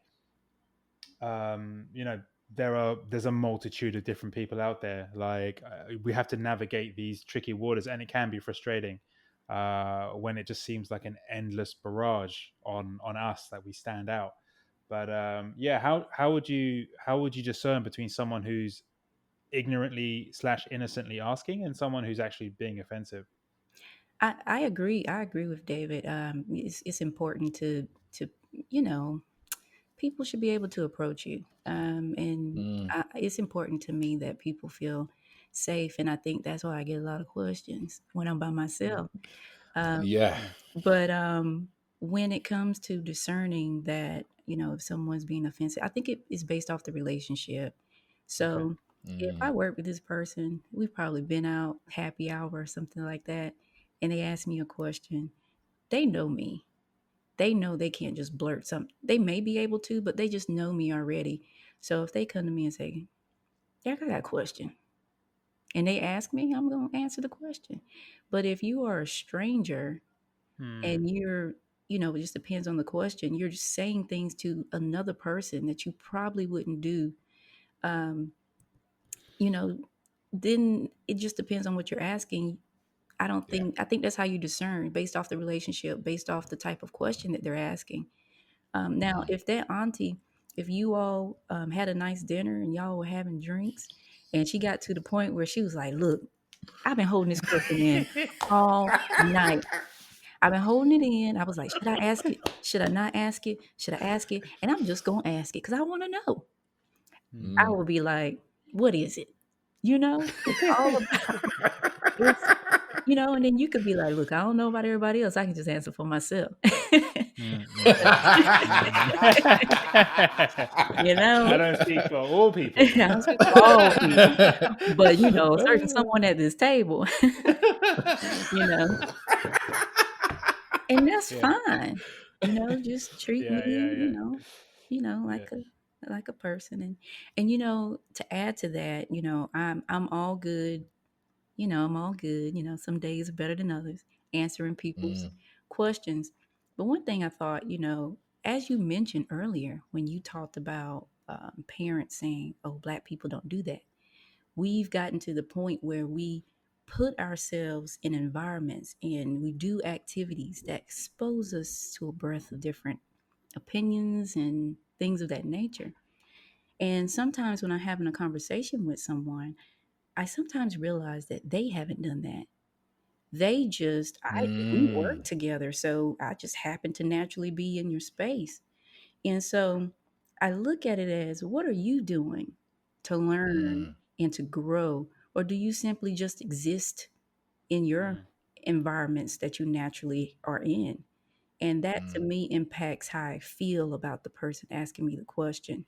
you know, there's a multitude of different people out there. Like, we have to navigate these tricky waters, and it can be frustrating when it just seems like an endless barrage on us that we stand out. But yeah, how would you discern between someone who's ignorantly slash innocently asking and someone who's actually being offensive? I agree. I agree with David. It's important to you know people should be able to approach you, and it's important to me that people feel safe. And I think that's why I get a lot of questions when I'm by Mm, myself. Um, Yeah. mm, but when it comes to discerning that, if someone's being offensive, I think it is based off the relationship. okay. So if I work with this person, we've probably been out happy hour or something like that, and they ask me a question, they know me. They know they can't just blurt something. They may be able to, but they just know me already. So if they come to me and say, "Yeah, I got a question," and they ask me, I'm going to answer the question. But if you are a stranger Mm, and it just depends on the question, you're just saying things to another person that you probably wouldn't do, um, you know, then it just depends on what you're asking. Yeah. I think that's how you discern based off the relationship, based off the type of question that they're asking. Now, if that auntie, if you all had a nice dinner and y'all were having drinks, and she got to the point where she was like, "Look, I've been holding this question in all night. I've been holding it in. I was like, should I ask it? Should I not ask it? Should I ask it? And I'm just gonna ask it because I want to know." mm, I will be like, "What is it?" It's all about it's and then you could be like, "Look, I don't know about everybody else. I can just answer for myself." mm, mm, mm. you I know, don't speak for all people. I don't speak for all people, but certain someone at this table, you know, and that's Yeah, fine. Just treat me, yeah, yeah, yeah, yeah. like a person, and to add to that, I'm all good. I'm all good. Some days are better than others, answering people's questions. But one thing I thought, as you mentioned earlier, when you talked about parents saying, "Oh, Black people don't do that," we've gotten to the point where we put ourselves in environments and we do activities that expose us to a breadth of different opinions and things of that nature. And sometimes when I'm having a conversation with someone, I sometimes realize that they haven't done that. We work together, so I just happen to naturally be in your space. And so I look at it as, what are you doing to learn and to grow? Or do you simply just exist in your Mm, environments that you naturally are in? And that to me impacts how I feel about the person asking me the question,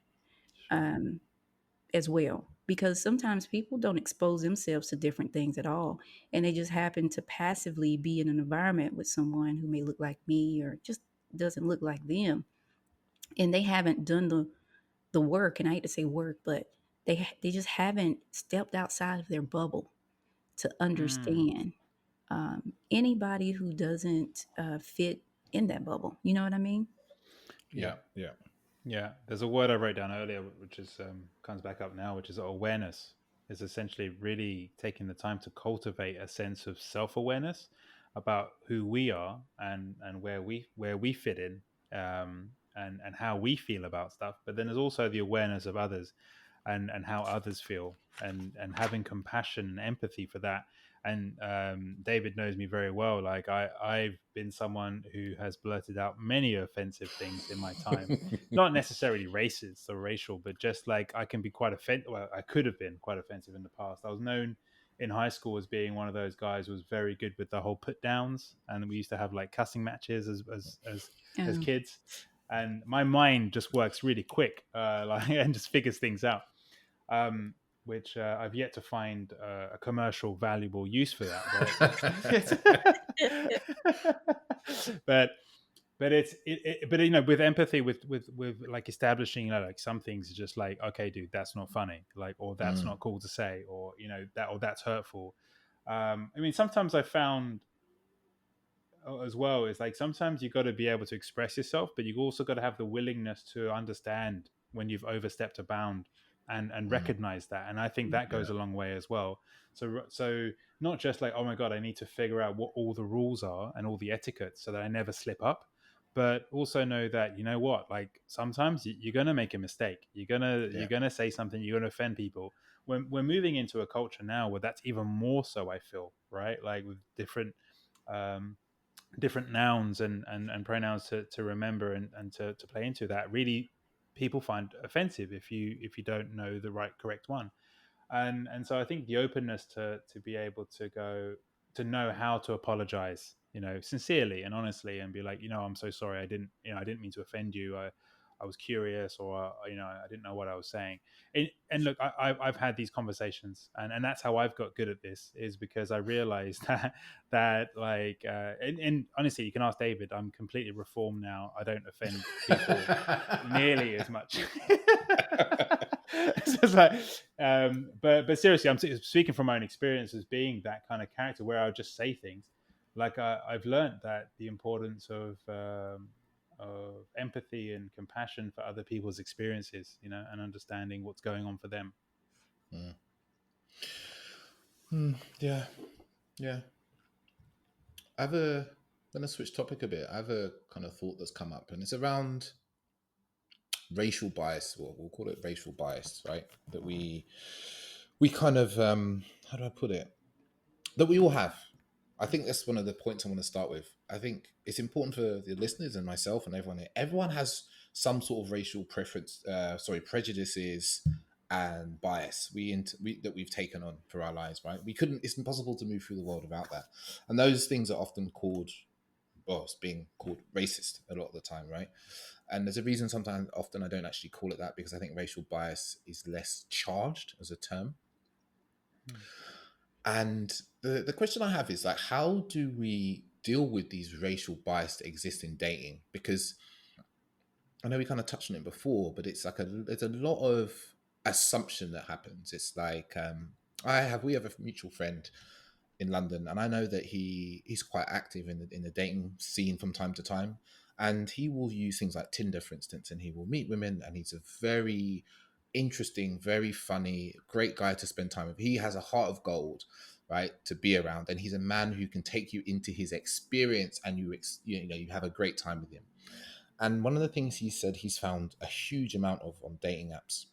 as well. Because sometimes people don't expose themselves to different things at all. And they just happen to passively be in an environment with someone who may look like me or just doesn't look like them. And they haven't done the work. And I hate to say work, but they just haven't stepped outside of their bubble to Mm. understand anybody who doesn't fit in that bubble. You know what I mean? Yeah. Yeah. Yeah, there's a word I wrote down earlier, which is comes back up now, which is awareness. Is essentially really taking the time to cultivate a sense of self-awareness about who we are and where we fit in, and how we feel about stuff. But then there's also the awareness of others, and how others feel, and having compassion and empathy for that. And David knows me very well. Like I've been someone who has blurted out many offensive things in my time, not necessarily racist or racial, but just like I can be quite offensive. Well, I could have been quite offensive in the past. I was known in high school as being one of those guys who was very good with the whole put downs, and we used to have like cussing matches as Oh, kids. And my mind just works really quick, like and just figures things out. Um, which I've yet to find a commercial valuable use for that, but but with empathy, with like establishing, like some things are just like, okay, dude, that's not funny, like, or that's not cool to say, or that, or that's hurtful. I mean, sometimes I found as well is like sometimes you got to be able to express yourself, but you also got to have the willingness to understand when you've overstepped a bound, and recognize that. And I think that Yeah. goes a long way as well. So not just like, oh my god, I need to figure out what all the rules are and all the etiquette so that I never slip up, but also know that, you know what, like sometimes you're gonna make a mistake, you're Yeah. gonna say something, you're gonna offend people. When we're moving into a culture now where that's even more so, I feel, right, like with um different nouns and pronouns to remember, and to play into that, really people find offensive if you don't know the right correct one. And so I think the openness to be able to go, to know how to apologize, sincerely and honestly, and be like, I'm so sorry, I didn't mean to offend you. I was curious, or I didn't know what I was saying. And look, I've had these conversations, and that's how I've got good at this, is because I realized that like, and honestly, you can ask David. I'm completely reformed now. I don't offend people nearly as much. So it's like, but seriously, I'm speaking from my own experience as being that kind of character, where I would just say things. Like I've learned that the importance of empathy and compassion for other people's experiences, and understanding what's going on for them. Yeah. Yeah. Going to switch topic a bit. I have a kind of thought that's come up, and it's around racial bias. Well, we'll call it racial bias, right? That we kind of how do I put it? That we all have. I think that's one of the points I want to start with. I think it's important for the listeners and myself and everyone here. Everyone has some sort of racial preference, prejudices and bias that we've taken on for our lives, right? We couldn't. It's impossible to move through the world without that, and those things are often called, well, it's being called racist a lot of the time, right? And there's a reason sometimes, often I don't actually call it that, because I think racial bias is less charged as a term. And the question I have is like, how do we deal with these racial bias that exist in dating? Because I know we kind of touched on it before, but it's like there's a lot of assumption that happens. It's like we have a mutual friend in London, and I know that he's quite active in the dating scene from time to time, and he will use things like Tinder, for instance, and he will meet women, and he's a very interesting, very funny, great guy to spend time with. He has a heart of gold, right, to be around, and he's a man who can take you into his experience, and you have a great time with him. And one of the things he said he's found a huge amount of on dating apps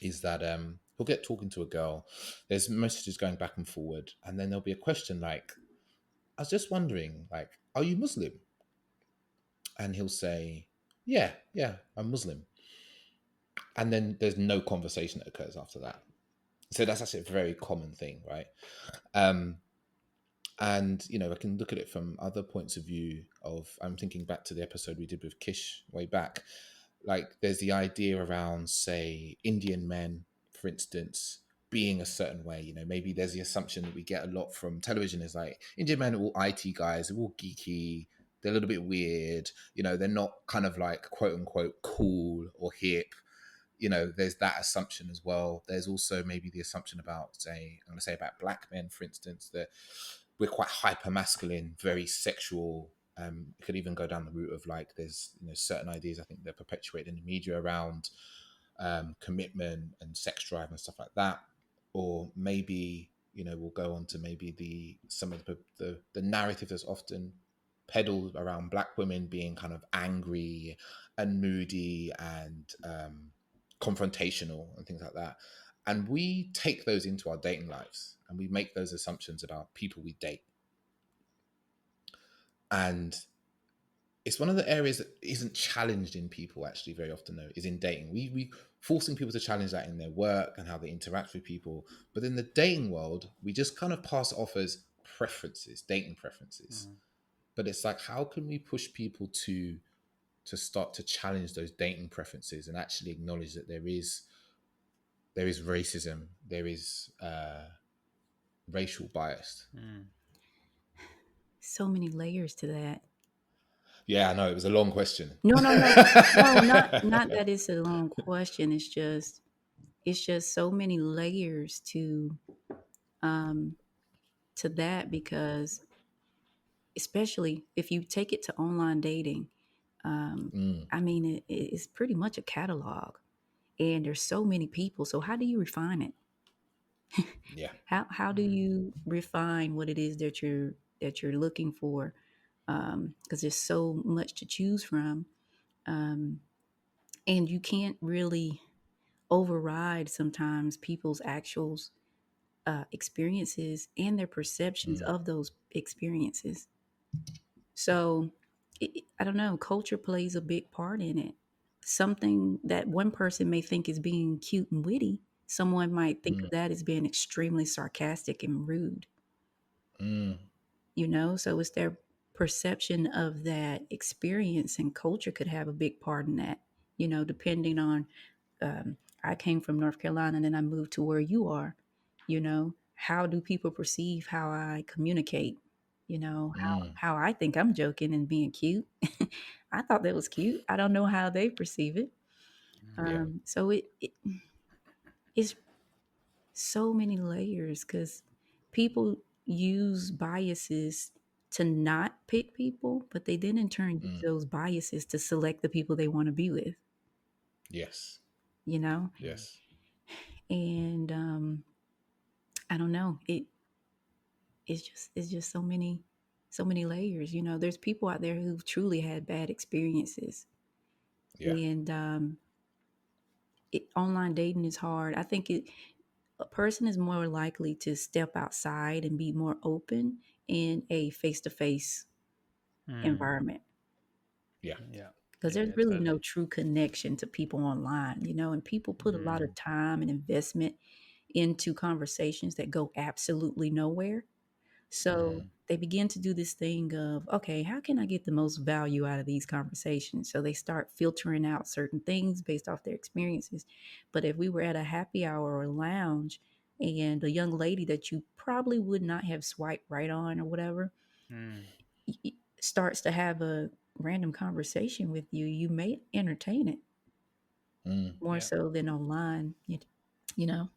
is that he'll get talking to a girl, there's messages going back and forward, and then there'll be a question like, I was just wondering, like, are you Muslim? And he'll say, yeah, I'm Muslim. And then there's no conversation that occurs after that. So that's actually a very common thing, right? Um, And I can look at it from other points of view. I'm thinking back to the episode we did with Kish way back. Like, there's the idea around, say, Indian men, for instance, being a certain way. Maybe there's the assumption that we get a lot from television is like, Indian men are all IT guys, they're all geeky, they're a little bit weird. They're not kind of like quote unquote cool or hip. There's that assumption as well. There's also maybe the assumption about, say, I'm going to say about black men, for instance, that we're quite hyper masculine, very sexual. It could even go down the route of, like, there's certain ideas I think they're perpetuated in the media around commitment and sex drive and stuff like that. Or maybe we'll go on to maybe some of the narrative that's often peddled around black women being kind of angry and moody and confrontational and things like that. And we take those into our dating lives and we make those assumptions about people we date. And it's one of the areas that isn't challenged in people actually very often, though, is in dating. We forcing people to challenge that in their work and how they interact with people. But in the dating world, we just kind of pass it off as preferences, dating preferences. But it's like, how can we push people to start to challenge those dating preferences and actually acknowledge that there is racism, there is racial bias. So many layers to that. Yeah, I know, it was a long question. No, not that it's a long question. It's just so many layers to that, because especially if you take it to online dating, I mean, it's pretty much a catalog, and there's so many people. So how do you refine it? Yeah. How do you refine what it is that you're looking for? Because there's so much to choose from, and you can't really override sometimes people's actual experiences and their perceptions of those experiences. So I don't know, culture plays a big part in it. Something that one person may think is being cute and witty, someone might think of that as being extremely sarcastic and rude. So it's their perception of that experience, and culture could have a big part in that, depending on, I came from North Carolina and then I moved to where you are. How do people perceive how I communicate? How I think I'm joking and being cute. I thought that was cute. I don't know how they perceive it. So it's so many layers, because people use biases to not pick people, but they then in turn use those biases to select the people they want to be with. Yes. You know, Yes. and I don't know. It's just so many layers. There's people out there who've truly had bad experiences, Yeah. and online dating is hard. I think a person is more likely to step outside and be more open in a face-to-face environment, Yeah. because there's really no true connection to people online, and people put a lot of time and investment into conversations that go absolutely nowhere. So they begin to do this thing of, okay, how can I get the most value out of these conversations? So they start filtering out certain things based off their experiences. But if we were at a happy hour or lounge and a young lady that you probably would not have swiped right on or whatever starts to have a random conversation with you, you may entertain it more so than online, you know?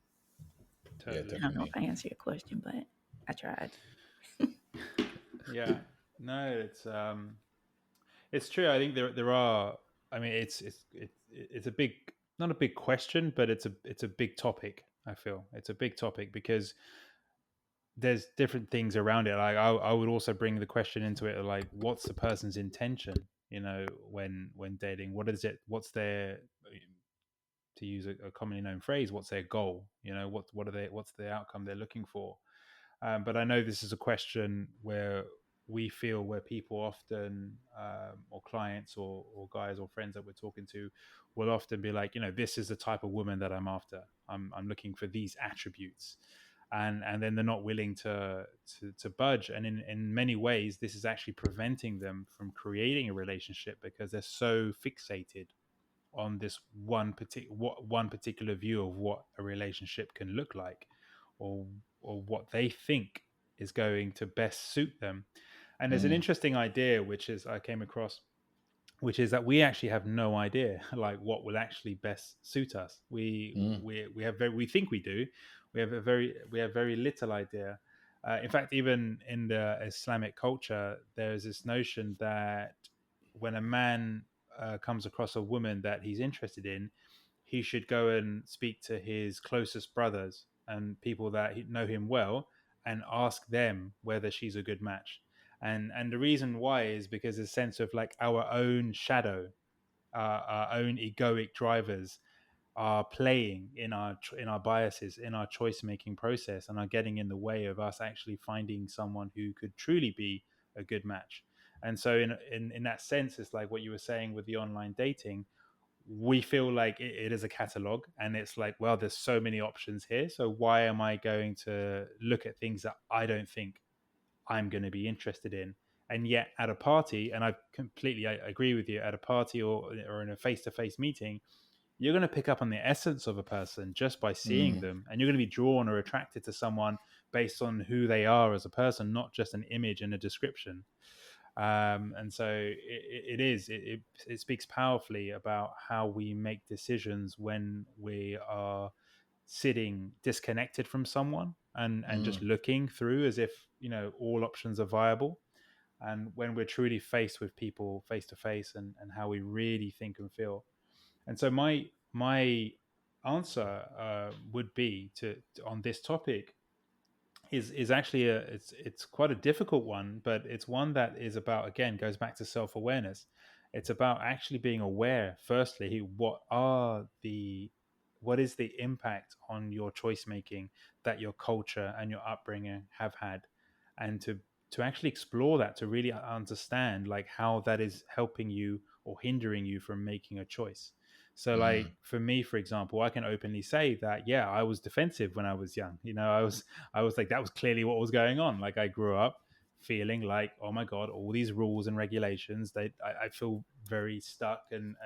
Yeah, Totally. I don't know definitely. if I answered your question, but I tried. Yeah. No, it's true. I think there are. I mean, it's a big, not a big question, but it's a big topic. I feel it's a big topic because there's different things around it. Like I would also bring the question into it, like what's the person's intention? When dating, what is it? What's their, to use a commonly known phrase, what's their goal? What are they? What's the outcome they're looking for? But I know this is a question where we feel where people often, or clients or guys or friends that we're talking to, will often be like, this is the type of woman that I'm after. I'm looking for these attributes. and then they're not willing to budge. And in many ways, this is actually preventing them from creating a relationship because they're so fixated on this one particular view of what a relationship can look like, or what they think is going to best suit them. And there's an interesting idea which is I came across, which is that we actually have no idea like what will actually best suit us. We think we do. We have very little idea. In fact, even in the Islamic culture, there's this notion that when a man comes across a woman that he's interested in, he should go and speak to his closest brothers and people that know him well and ask them whether she's a good match. And the reason why is because a sense of like our own shadow, our own egoic drivers are playing in our biases, in our choice making process, and are getting in the way of us actually finding someone who could truly be a good match. And so in that sense, it's like what you were saying with the online dating. We feel like it is a catalog, and it's like, well, there's so many options here, so why am I going to look at things that I don't think I'm going to be interested in? And yet at a party, and I agree with you, at a party or in a face-to-face meeting, you're going to pick up on the essence of a person just by seeing them, and you're going to be drawn or attracted to someone based on who they are as a person, not just an image and a description. And so it speaks powerfully about how we make decisions when we are sitting disconnected from someone and just looking through as if, you know, all options are viable, and when we're truly faced with people face to face and how we really think and feel. And so my answer would be to on this topic is actually it's quite a difficult one, but it's one that is about, again, goes back to self-awareness. It's about actually being aware, firstly, what is the impact on your choice making that your culture and your upbringing have had, and to actually explore that, to really understand like how that is helping you or hindering you from making a choice. So like for me, for example, I can openly say that, yeah, I was defensive when I was young. You know, I was like, that was clearly what was going on. Like I grew up feeling like, oh my God, all these rules and regulations, I feel very stuck and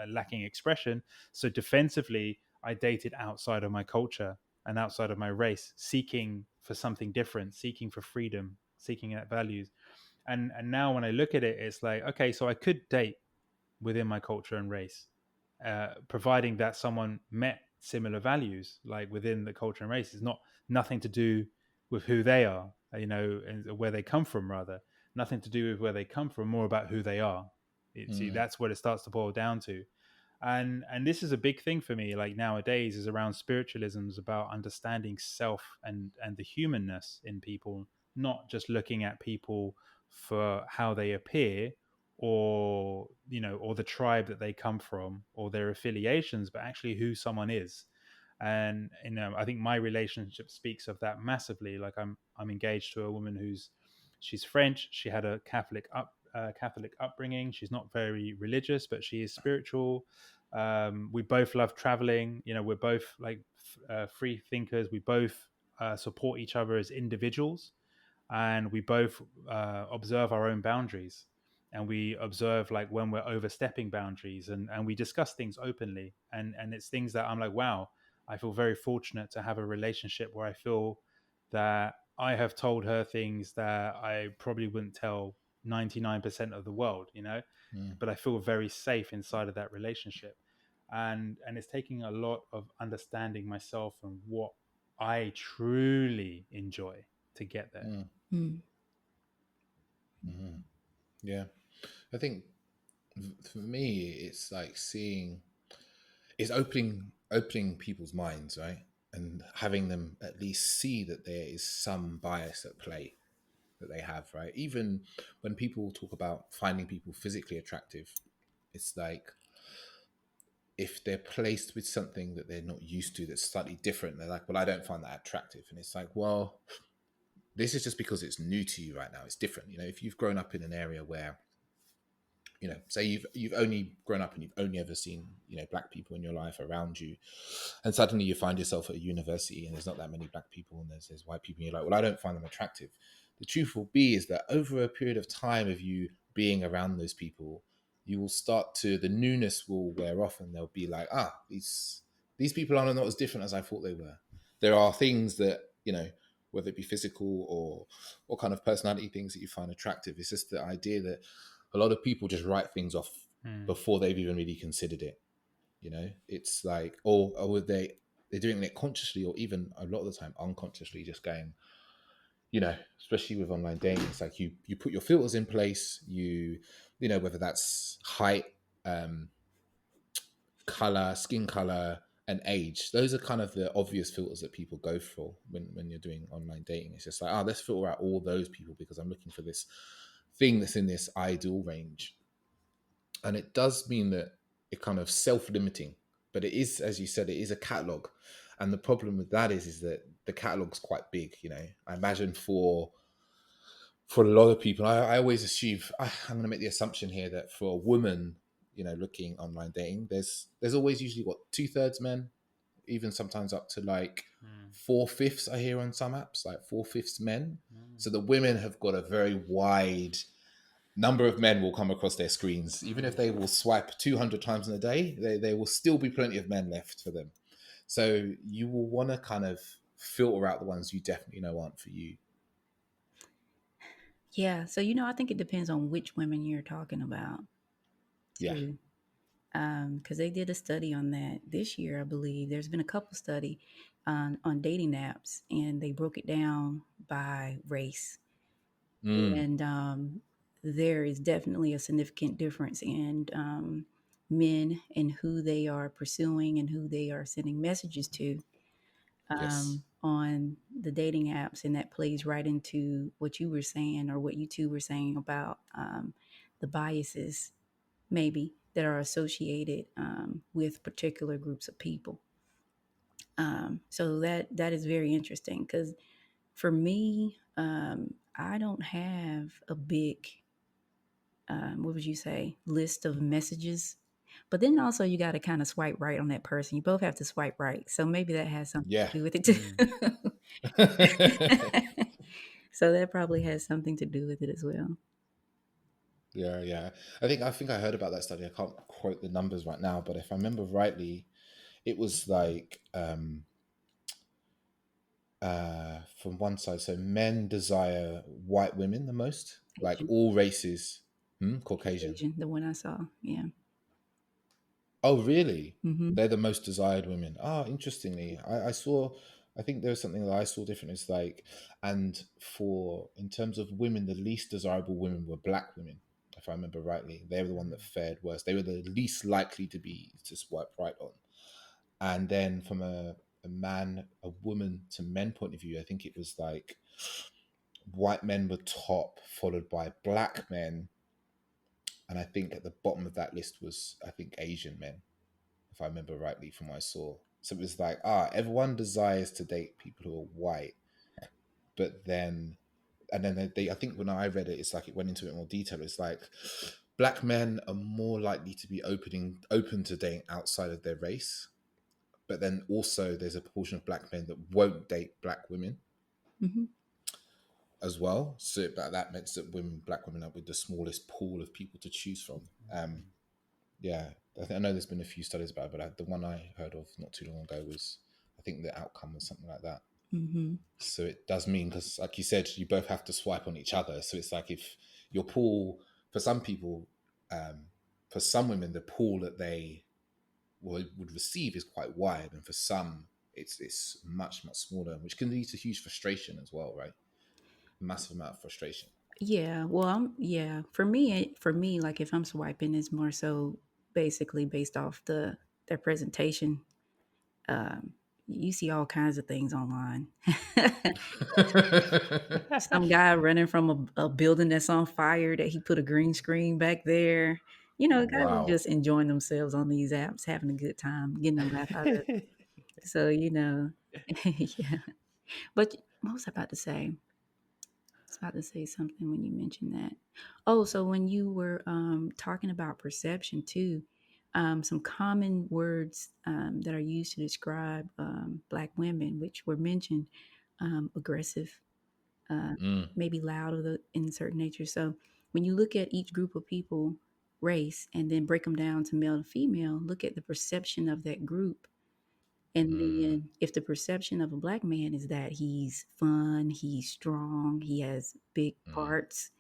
lacking expression. So defensively, I dated outside of my culture and outside of my race, seeking for something different, seeking for freedom, seeking that values. And now when I look at it, it's like, okay, so I could date within my culture and race, providing that someone met similar values, like within the culture and race. Is not nothing to do with who they are, you know, and where they come from. Rather, nothing to do with where they come from, more about who they are. See, that's what it starts to boil down to. And this is a big thing for me, like nowadays, is around spiritualisms, about understanding self and the humanness in people, not just looking at people for how they appear, or, you know, or the tribe that they come from, or their affiliations, but actually who someone is. And, you know, I think my relationship speaks of that massively. Like I'm engaged to a woman she's French. She had a Catholic upbringing. She's not very religious, but she is spiritual. We both love traveling. You know, we're both like free thinkers. We both support each other as individuals, and we both observe our own boundaries, and we observe like when we're overstepping boundaries, and we discuss things openly. And it's things that I'm like, wow, I feel very fortunate to have a relationship where I feel that I have told her things that I probably wouldn't tell 99% of the world, you know, but I feel very safe inside of that relationship. And it's taking a lot of understanding myself and what I truly enjoy to get there. Yeah, I think for me, it's like it's opening people's minds, right? And having them at least see that there is some bias at play that they have, right? Even when people talk about finding people physically attractive, it's like if they're placed with something that they're not used to that's slightly different, they're like, well, I don't find that attractive. And it's like, well, this is just because it's new to you right now. It's different. You know, if you've grown up in an area where, say you've only grown up and you've only ever seen, black people in your life around you, and suddenly you find yourself at a university and there's not that many black people and there's white people, and you're like, well, I don't find them attractive. The truth will be is that over a period of time of you being around those people, you will start to, the newness will wear off, and they'll be like, these people are not as different as I thought they were. There are things that, whether it be physical or kind of personality things that you find attractive. It's just the idea that a lot of people just write things off before they've even really considered it. It's like, or they're doing it consciously, or even a lot of the time unconsciously, just going, especially with online dating, it's like you put your filters in place, whether that's height, color, skin color, and age. Those are kind of the obvious filters that people go for when you're doing online dating. It's just like, let's filter out all those people because I'm looking for this thing that's in this ideal range. And it does mean that it kind of self-limiting, but it is, as you said, it is a catalog. And the problem with that is that the catalog's quite big. I imagine for a lot of people, I always assume, I'm going to make the assumption here that for a woman, looking online dating, there's always usually 2/3 men, even sometimes up to like 4/5. I hear on some apps like 4/5 men. So the women have got a very wide number of men will come across their screens. Even if they will swipe 200 times in a day, there will still be plenty of men left for them. So you will want to kind of filter out the ones you definitely know aren't for you. Yeah. So, I think it depends on which women you're talking about, too. Yeah. Because they did a study on that this year, I believe. There's been a couple study on dating apps, and they broke it down by race. And there is definitely a significant difference in men and who they are pursuing and who they are sending messages to Yes. on the dating apps. And that plays right into what you were saying, or what you two were saying about the biases maybe that are associated with particular groups of people. So that is very interesting, because for me, I don't have a big, what would you say, list of messages. But then also you got to kind of swipe right on that person. You both have to swipe right. So maybe that has something Yeah. to do with it too. So that probably has something to do with it as well. Yeah. I think I heard about that study. I can't quote the numbers right now, but if I remember rightly, it was like from one side, so men desire white women the most, like Asian. all races. Caucasian. Asian, the one I saw. Yeah. Oh, really? Mm-hmm. They're the most desired women. Interestingly, I saw. I think there was something that I saw different. It's like, and for in terms of women, the least desirable women were black women, if I remember rightly. They were the one that fared worse. They were the least likely to swipe right on. And then from a woman to men point of view, I think it was like white men were top, followed by black men, and I think at the bottom of that list was, I think, Asian men, if I remember rightly from what I saw. So it was like, everyone desires to date people who are white, but then, and then they I think when I read it, it's like it went into it more detail. It's like black men are more likely to be open to dating outside of their race, but then also there's a proportion of black men that won't date black women Mm-hmm. as well. So that meant that black women are with the smallest pool of people to choose from. Yeah, I know there's been a few studies about it, but the one I heard of not too long ago was, I think the outcome was something like that. Mm-hmm. So it does mean, because like you said, you both have to swipe on each other. So it's like if your pool, for some people, for some women, the pool that they would receive is quite wide, and for some, it's much smaller, which can lead to huge frustration as well, right? Massive amount of frustration. Yeah. Well, for me, like if I'm swiping, it's more so basically based off their presentation. Um, you see all kinds of things online. Some guy running from a building that's on fire that he put a green screen back there. Guys are Wow. just enjoying themselves on these apps, having a good time, getting a laugh out of it. So, yeah. But what was I about to say? was about to say something when you mentioned that. Oh, so when you were talking about perception too, some common words that are used to describe Black women, which were mentioned, aggressive, uh, Mm, maybe loud of the in certain nature. So when you look at each group of people, race, and then break them down to male and female, look at the perception of that group. And mm, then if the perception of a Black man is that he's fun, he's strong, he has big mm, parts,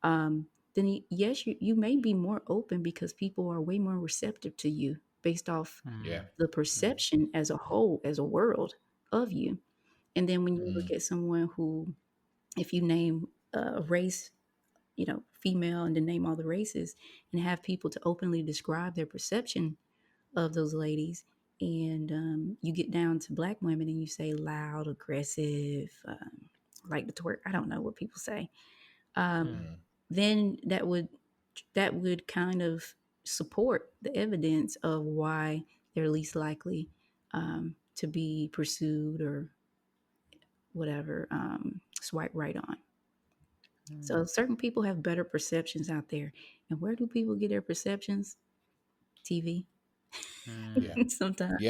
um, then yes, you may be more open because people are way more receptive to you based off yeah. Mm, the mm, perception as a whole, as a world of you. And then when you Mm, look at someone who, if you name a race, female, and then name all the races and have people to openly describe their perception of those ladies, and you get down to Black women and you say loud, aggressive, like the twerk. I don't know what people say. Um, mm, mm, then that would kind of support the evidence of why they're least likely to be pursued or whatever, swipe right on. mm, So certain people have better perceptions out there. And where do people get their perceptions? TV. yeah. mm. Sometimes.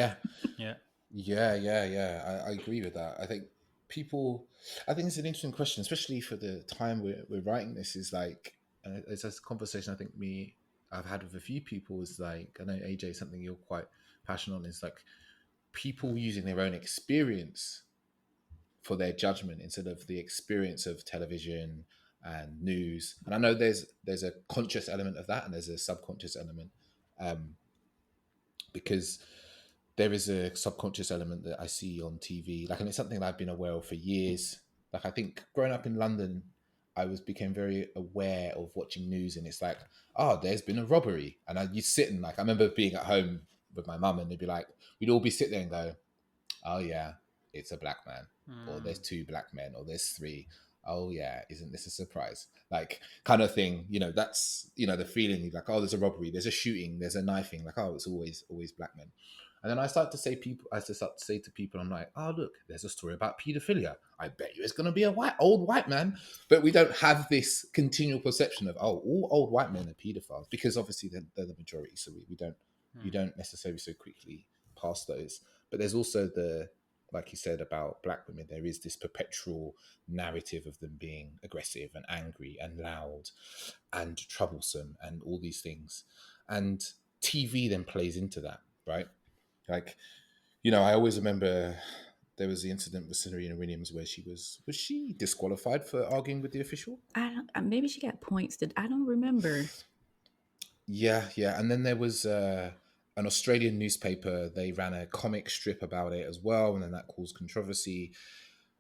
Yeah. Yeah. Yeah. I agree with that. I think people, I think it's an interesting question, especially for the time we're writing this. Is like, it's a conversation I think I've had with a few people. Is like, I know AJ, something you're quite passionate on is like people using their own experience for their judgment instead of the experience of television and news. And I know there's a conscious element of that and there's a subconscious element, um, because there is a subconscious element that I see on TV, like, and it's something that I've been aware of for years. Like, I think growing up in London, became very aware of watching news, and it's like, oh, there's been a robbery, and you sit and like, I remember being at home with my mum, and they'd be like, we'd all be sitting there and go, oh yeah, it's a black man, or there's Mm, two black men, or there's three. Oh yeah, isn't this a surprise? Like, kind of thing. That's the feeling. Like, oh, there's a robbery, there's a shooting, there's a knifing. Like, oh, it's always black men. And then I start to say to people, I'm like, oh look, there's a story about paedophilia. I bet you it's going to be a old white man. But we don't have this continual perception of, oh, all old white men are paedophiles, because obviously they're the majority. So we don't you mm, don't necessarily so quickly pass those. But there's also like you said about black women, there is this perpetual narrative of them being aggressive and angry and loud and troublesome and all these things. And TV then plays into that, right? Like, I always remember there was the incident with Serena Williams where was she disqualified for arguing with the official? I don't, maybe she got points that I don't remember. Yeah. And then there was an Australian newspaper. They ran a comic strip about it as well, and then that caused controversy.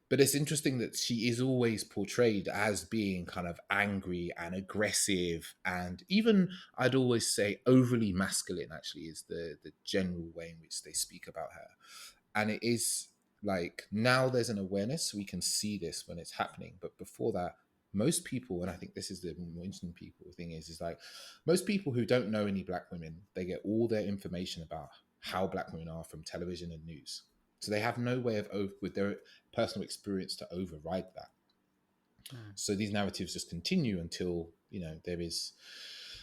But it's interesting that she is always portrayed as being kind of angry and aggressive, and even, I'd always say, overly masculine. Actually, is the general way in which they speak about her, and it is like, now there's an awareness, we can see this when it's happening, but before that, most people, and I think this is the more interesting people thing, is like, most people who don't know any black women, they get all their information about how black women are from television and news, so they have no way of with their personal experience to override that. mm, So these narratives just continue until there is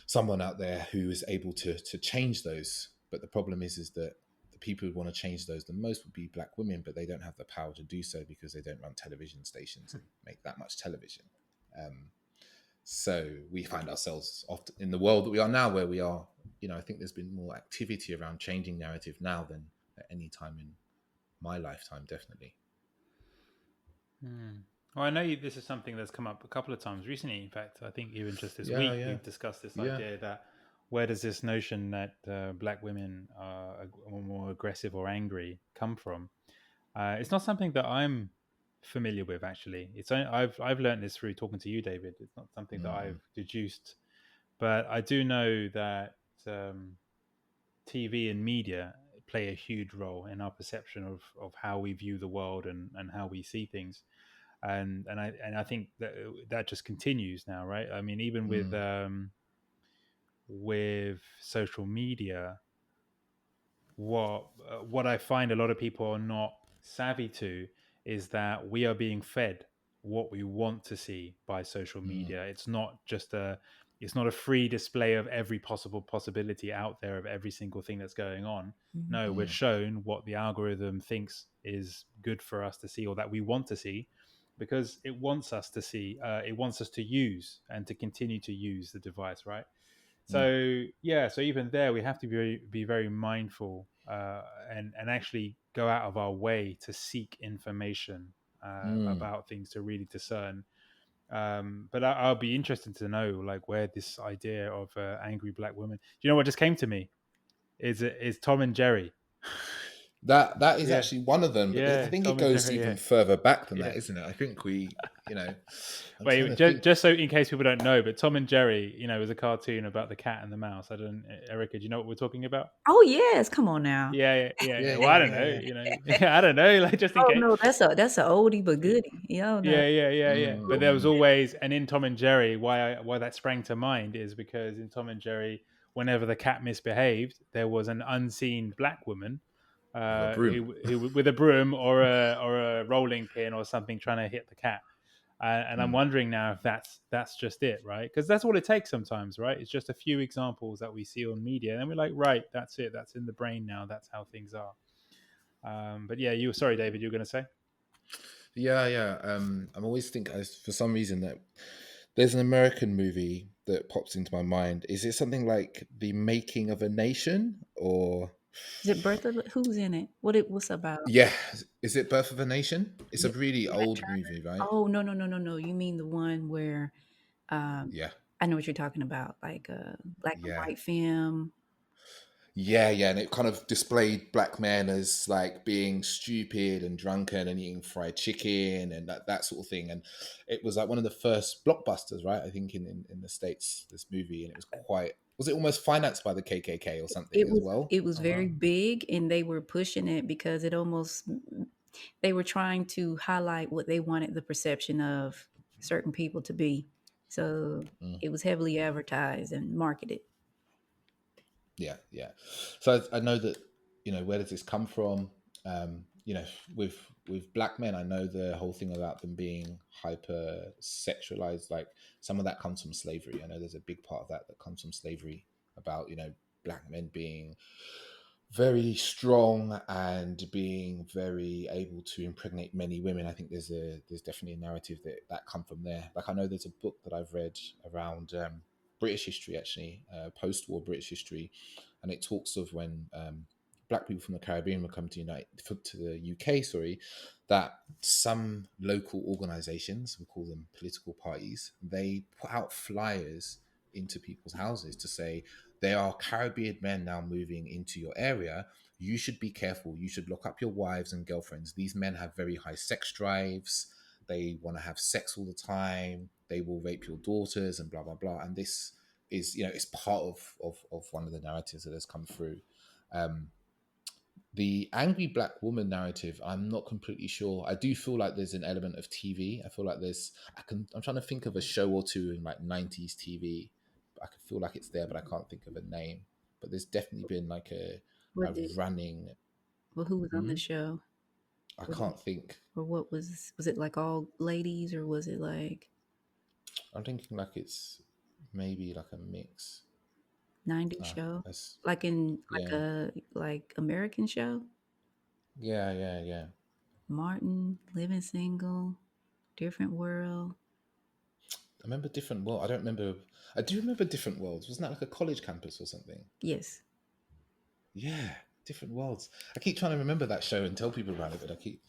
someone out there who is able to change those. But the problem is that the people who want to change those the most would be black women, but they don't have the power to do so because they don't run television stations and make that much television. Um, so we find ourselves often in the world that we are now, where we are. I think there's been more activity around changing narrative now than at any time in my lifetime, definitely. mm. Well, I know this is something that's come up a couple of times recently. In fact, I think even just this Yeah, week yeah, we've discussed this yeah. idea that where does this notion that black women are more aggressive or angry come from? It's not something that I'm familiar with, actually. I've learned this through talking to you, David. It's not something that Mm, I've deduced, but I do know that TV and media play a huge role in our perception of how we view the world and how we see things. And I think that just continues now, right? I mean, even mm, with social media, what I find a lot of people are not savvy to is that we are being fed what we want to see by social media. It's not just it's not a free display of every possible possibility out there of every single thing that's going on. No, we're shown what the algorithm thinks is good for us to see, or that we want to see, because it wants us to see, it wants us to use and to continue to use the device, right? So yeah, so even there, we have to be very mindful, and actually go out of our way to seek information about things, to really discern. But I'll be interested to know, like, where this idea of angry black woman. Do you know what just came to me? Is Tom and Jerry? That is Yeah, actually one of them, but I yeah, think it Tom and goes Jerry. even Yeah, further back than yeah. that, isn't it? I think we, I'm trying Wait, to think. just so in case people don't know, but Tom and Jerry, is a cartoon about the cat and the mouse. I don't, Erica, do you know what we're talking about? Oh yes, come on now. Yeah. Yeah, Well, I yeah, don't yeah, know, yeah. I don't know, like, just in Oh case. no, that's a oldie but goodie. Yo, no. Yeah. But there was Mm. always, and in Tom and Jerry, why that sprang to mind is because in Tom and Jerry, whenever the cat misbehaved, there was an unseen black woman, With a broom. who with a broom or a rolling pin or something, trying to hit the cat. And I'm wondering now if that's just it, right? Because that's all it takes sometimes, right? It's just a few examples that we see on media, and then we're like, right, that's it. That's in the brain now. That's how things are. But yeah, sorry, David, you were going to say? Yeah. I'm always thinking, for some reason, that there's an American movie that pops into my mind. Is it something like The Making of a Nation, or Is it Bertha? Who's in it? What's about? yeah, is it Birth of a Nation? It's a Yeah, really yeah, old movie, right? oh no. You mean the one where um Yeah, I know what you're talking about, like a black and yeah. white film. Yeah, and it kind of displayed black men as like being stupid and drunken and eating fried chicken and that sort of thing. And it was like one of the first blockbusters, right? I think in the States, this movie, and it was it almost financed by the KKK or something It as was well? it was Oh very wow. big, and they were pushing it because they were trying to highlight what they wanted the perception of certain people to be. So Mm. it was heavily advertised and marketed. Yeah. So I know that, where does this come from? With black men, I know the whole thing about them being hyper sexualized. Like, some of that comes from slavery. I know there's a big part of that comes from slavery, about black men being very strong and being very able to impregnate many women. I think there's definitely a narrative that come from there. Like, I know there's a book that I've read around British history, actually, post-war British history, and it talks of when black people from the Caribbean would come to the UK, sorry, that some local organisations, we call them political parties, they put out flyers into people's houses to say, there are Caribbean men now moving into your area. You should be careful. You should lock up your wives and girlfriends. These men have very high sex drives. They want to have sex all the time. They will rape your daughters and blah, blah, blah. And this is, it's part of one of the narratives that has come through. The angry black woman narrative, I'm not completely sure. I do feel like there's an element of TV. I feel like I'm trying to think of a show or two in like 90s TV. I can feel like it's there, but I can't think of a name. But there's definitely been like What a did running. well who was on the Hmm? show? I What can't think. or what was it, like all ladies, or was it like I'm thinking like it's maybe like a mix. 90s show? That's, Like in like yeah, a like American show? yeah. Martin, Living Single, Different World. I remember Different World. I don't remember. I do remember Different Worlds. Wasn't that like a college campus or something? Yes. Yeah, Different Worlds. I keep trying to remember that show and tell people about it, but I keep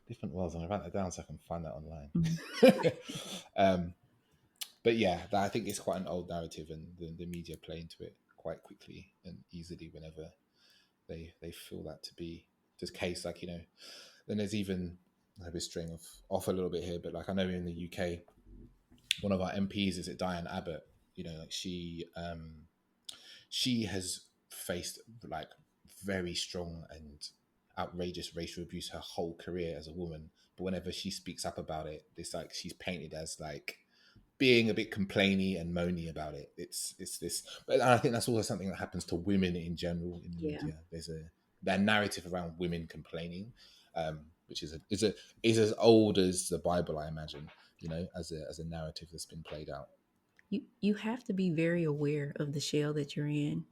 Different Worlds, and I write that down so I can find that Mhm. online. But yeah, I think it's quite an old narrative, and the media play into it quite quickly and easily whenever they feel that to be the case. Like, then there's even, I'll be straying off a little bit here, but like, I know in the UK, one of our MPs, is it Diane Abbott? Like, she has faced like very strong and outrageous racial abuse her whole career as a woman. But whenever she speaks up about it, it's like she's painted as like being a bit complainy and moany about it. It's this, but I think that's also something that happens to women in general in the Yeah. media. There's that narrative around women complaining, which is as old as the Bible, I imagine. as a narrative that's been played out. You have to be very aware of the shell that you're in,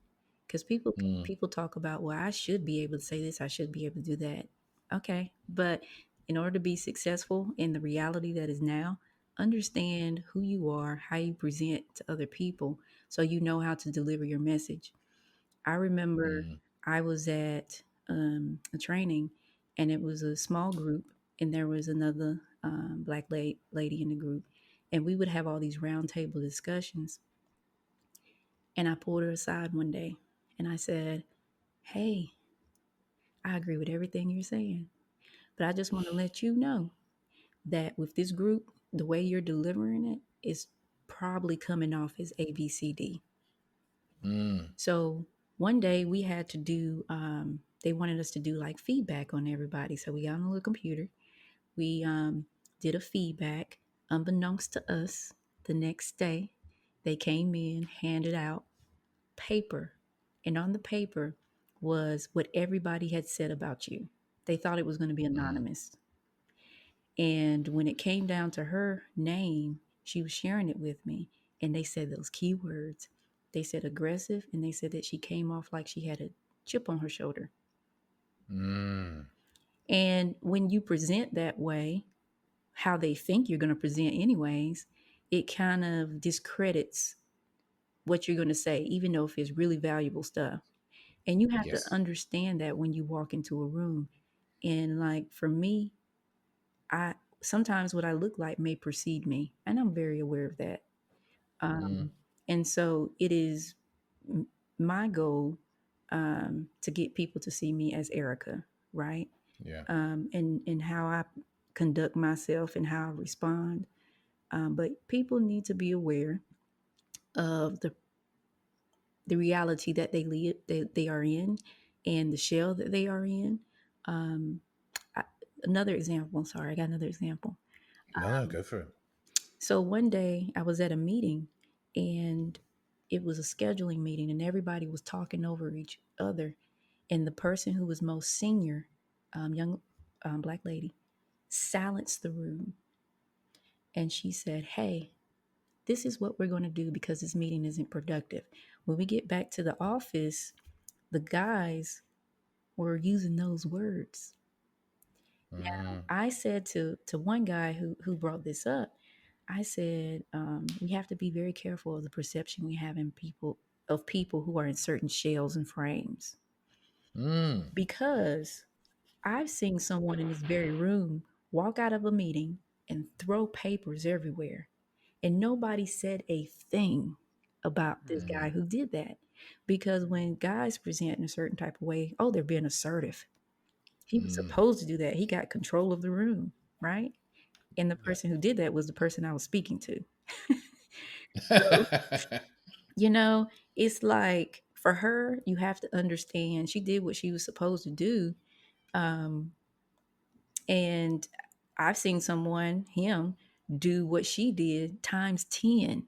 because Mm, people talk about, well, I should be able to say this, I should be able to do that. Okay, but in order to be successful in the reality that is now, understand who you are, how you present to other people, so you know how to deliver your message. I remember mm, I was at a training, and it was a small group, and there was another black lady in the group, and we would have all these roundtable discussions. And I pulled her aside one day, and I said, "Hey, I agree with everything you're saying, but I just want to let you know that with this group, the way you're delivering it is probably coming off as ABCD." mm, So one day we had to do, they wanted us to do like feedback on everybody. So we got on a little computer. We did a feedback. Unbeknownst to us, the next day, they came in, handed out paper. And on the paper was what everybody had said about you. They thought it was going to be mm, anonymous. And when it came down to her name, she was sharing it with me. And they said those keywords. They said aggressive, and they said that she came off like she had a chip on her shoulder. mm. And when you present that way, how they think you're going to present, anyways, it kind of discredits what you're going to say, even though if it's really valuable stuff. And you have to Yes. understand that when you walk into a room. And like for me, I sometimes what I look like may precede me, and I'm very aware of that. Mm, Um, and so it is my goal to get people to see me as Erica, right? yeah. And how I conduct myself and how I respond. But people need to be aware of the reality that they are in, and the shell that they are in. Um, I, Another example. Sorry, I got another example. No, no, go for it. So one day I was at a meeting, and it was a scheduling meeting, and everybody was talking over each other. And the person who was most senior, young black lady, silenced the room, and she said, "Hey, this is what we're going to do because this meeting isn't productive. When we get back to the office, the guys were using those words." Mm, I said to one guy who brought this up, I said, we have to be very careful of the perception we have in people of people who are in certain shells and frames, mm, because I've seen someone in this very room walk out of a meeting and throw papers everywhere, and nobody said a thing about this guy mm, who did that. Because when guys present in a certain type of way, oh, they're being assertive. He was mm. supposed to do that. He got control of the room, right? And the Yeah. person who did that was the person I was speaking to. So, you know, it's like for her, you have to understand she did what she was supposed to do. Um, and I've seen him, do what she did times 10,